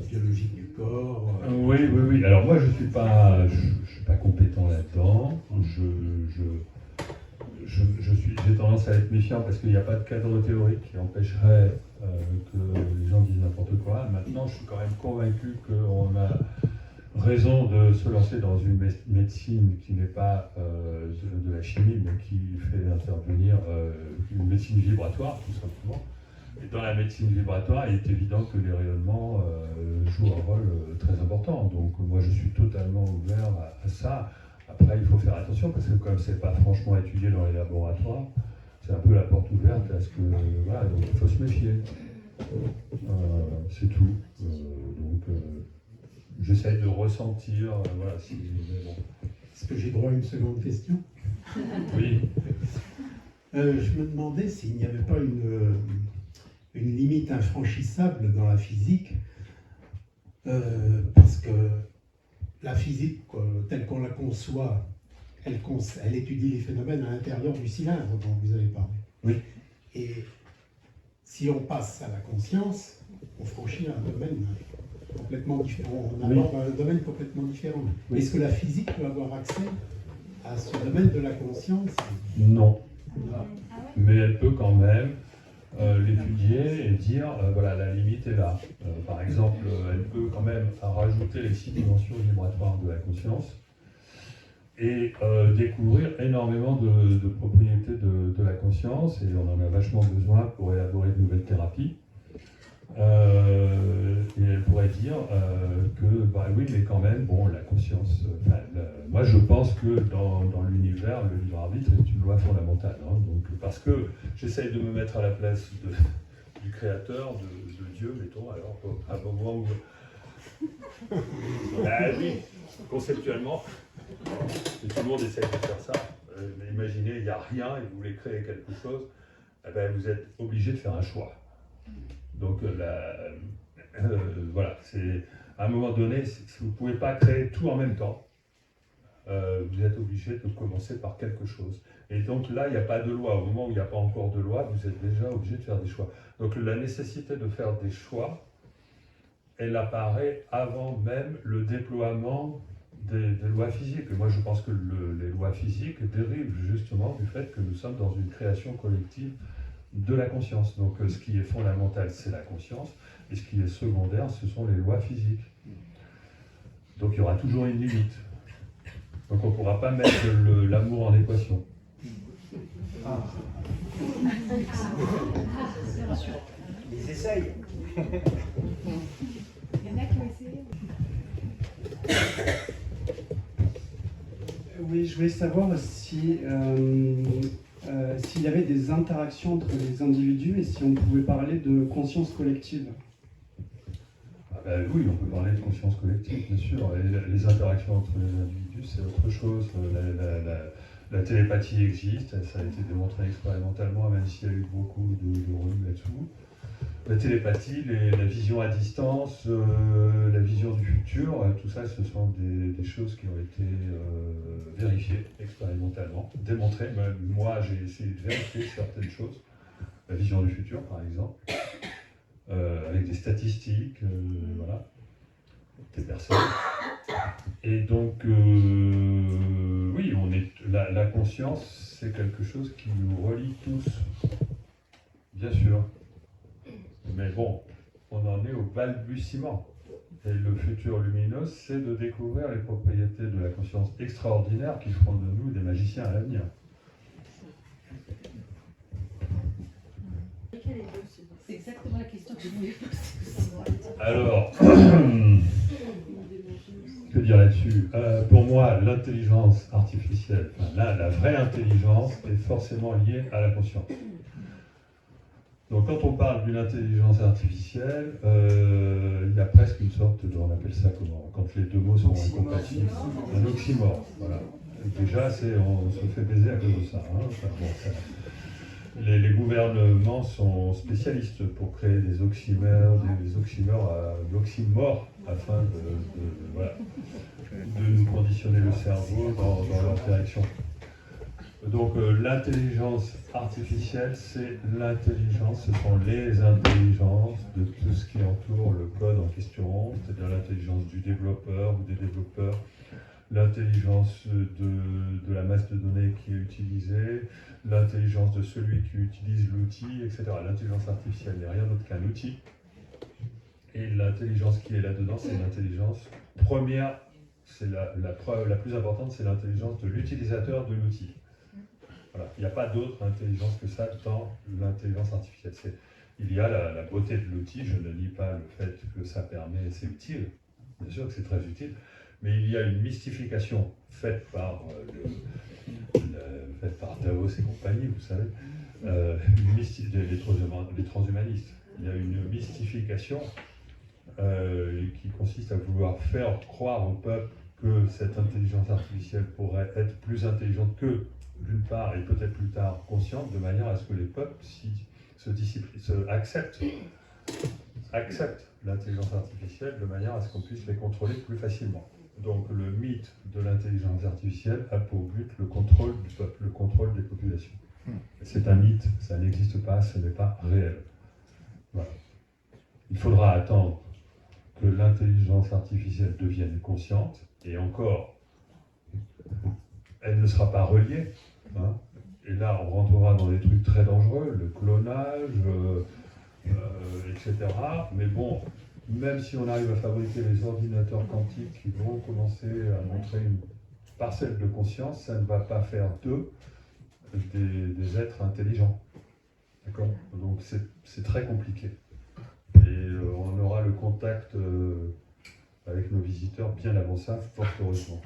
biologiques du corps? Oui. Alors moi, je suis pas compétent là-dedans. J'ai tendance à être méfiant parce qu'il n'y a pas de cadre théorique qui empêcherait que les gens disent n'importe quoi. Maintenant, je suis quand même convaincu qu'on a raison de se lancer dans une médecine qui n'est pas de la chimie, mais qui fait intervenir une médecine vibratoire, tout simplement. Et dans la médecine vibratoire, il est évident que les rayonnements jouent un rôle très important. Donc moi, je suis totalement ouvert à ça. Après, il faut faire attention, parce que comme ce n'est pas franchement étudié dans les laboratoires, c'est un peu la porte ouverte à ce que, voilà, donc il faut se méfier. C'est tout. J'essaye de ressentir, voilà, si, mais bon. Est-ce que j'ai droit à une seconde question? Oui. Je me demandais s'il n'y avait pas une limite infranchissable dans la physique, parce que la physique, telle qu'on la conçoit, elle étudie les phénomènes à l'intérieur du cylindre dont vous avez parlé. Oui. Et si on passe à la conscience, on franchit un domaine complètement différent. On aborde un domaine complètement différent. Oui. Est-ce que la physique peut avoir accès à ce domaine de la conscience? Non. Mais elle peut quand même l'étudier et dire, voilà, la limite est là. Par exemple, elle peut quand même rajouter les 6 dimensions vibratoires de la conscience et découvrir énormément de propriétés de la conscience, et on en a vachement besoin pour élaborer de nouvelles thérapies. Et elle pourrait dire que, bah oui, mais quand même, bon, la conscience, moi je pense que dans l'univers, le libre arbitre est une loi fondamentale. Hein, donc, parce que j'essaye de me mettre à la place du créateur, de Dieu, mettons, alors à un moment où... Ah oui, conceptuellement, et tout le monde essaye de faire ça, mais imaginez, il n'y a rien et vous voulez créer quelque chose, eh ben, vous êtes obligé de faire un choix. Donc voilà, c'est à un moment donné, si vous ne pouvez pas créer tout en même temps, vous êtes obligé de commencer par quelque chose. Et donc là, il n'y a pas de loi. Au moment où il n'y a pas encore de loi, vous êtes déjà obligé de faire des choix. Donc la nécessité de faire des choix, elle apparaît avant même le déploiement des lois physiques. Et moi, je pense que les lois physiques dérivent justement du fait que nous sommes dans une création collective de la conscience. Donc ce qui est fondamental, c'est la conscience, et ce qui est secondaire, ce sont les lois physiques. Donc il y aura toujours une limite. Donc on ne pourra pas mettre l'amour en équation. Ils essayent. Il y en a qui ont essayé. Oui, je voulais savoir si s'il y avait des interactions entre les individus et si on pouvait parler de conscience collective. Ah ben oui, on peut parler de conscience collective, bien sûr. Et les interactions entre les individus, c'est autre chose. La télépathie existe, ça a été démontré expérimentalement, même s'il y a eu beaucoup de remous là-dessous. La télépathie, la vision à distance, la vision du futur, tout ça, ce sont des choses qui ont été vérifiées expérimentalement, démontrées. Moi, j'ai essayé de vérifier certaines choses, la vision du futur, par exemple, avec des statistiques, voilà, des personnes. Et donc, oui, la conscience, c'est quelque chose qui nous relie tous, bien sûr. Mais bon, on en est au balbutiement. Et le futur lumineux, c'est de découvrir les propriétés de la conscience extraordinaire qui feront de nous des magiciens à l'avenir. C'est exactement la question que je voulais poser. Alors, que dire là-dessus? Pour moi, l'intelligence artificielle, la vraie intelligence, est forcément liée à la conscience. Donc quand on parle d'une intelligence artificielle, il y a presque une sorte de, on appelle ça comment, quand les deux mots sont incompatibles, un oxymore. Voilà. Déjà, on se fait baiser à cause de ça. Hein. Enfin, bon, les gouvernements sont spécialistes pour créer des oxymores, afin de nous conditionner le cerveau dans leur direction. Donc l'intelligence artificielle, c'est l'intelligence, ce sont les intelligences de tout ce qui entoure le code en question, c'est-à-dire l'intelligence du développeur ou des développeurs, l'intelligence de la masse de données qui est utilisée, l'intelligence de celui qui utilise l'outil, etc. L'intelligence artificielle n'est rien d'autre qu'un outil. Et l'intelligence qui est là-dedans, c'est l'intelligence première, c'est la plus importante, c'est l'intelligence de l'utilisateur de l'outil. Voilà. Il n'y a pas d'autre intelligence que ça dans l'intelligence artificielle. Il y a la beauté de l'outil, je ne nie pas le fait que ça permet, c'est utile, bien sûr que c'est très utile, mais il y a une mystification faite par Davos et compagnie, vous savez, les transhumanistes. Il y a une mystification qui consiste à vouloir faire croire au peuple que cette intelligence artificielle pourrait être plus intelligente que, d'une part, et peut-être plus tard consciente, de manière à ce que les peuples acceptent l'intelligence artificielle de manière à ce qu'on puisse les contrôler plus facilement. Donc le mythe de l'intelligence artificielle a pour but le contrôle du peuple, le contrôle des populations. C'est un mythe, ça n'existe pas, ce n'est pas réel. Voilà. Il faudra attendre que l'intelligence artificielle devienne consciente, et encore, elle ne sera pas reliée. Hein. Et là, on rentrera dans des trucs très dangereux, le clonage, etc. Mais bon, même si on arrive à fabriquer les ordinateurs quantiques qui vont commencer à montrer une parcelle de conscience, ça ne va pas faire d'eux des êtres intelligents. D'accord ? Donc c'est très compliqué. Et on aura le contact avec nos visiteurs bien avant ça, fort heureusement.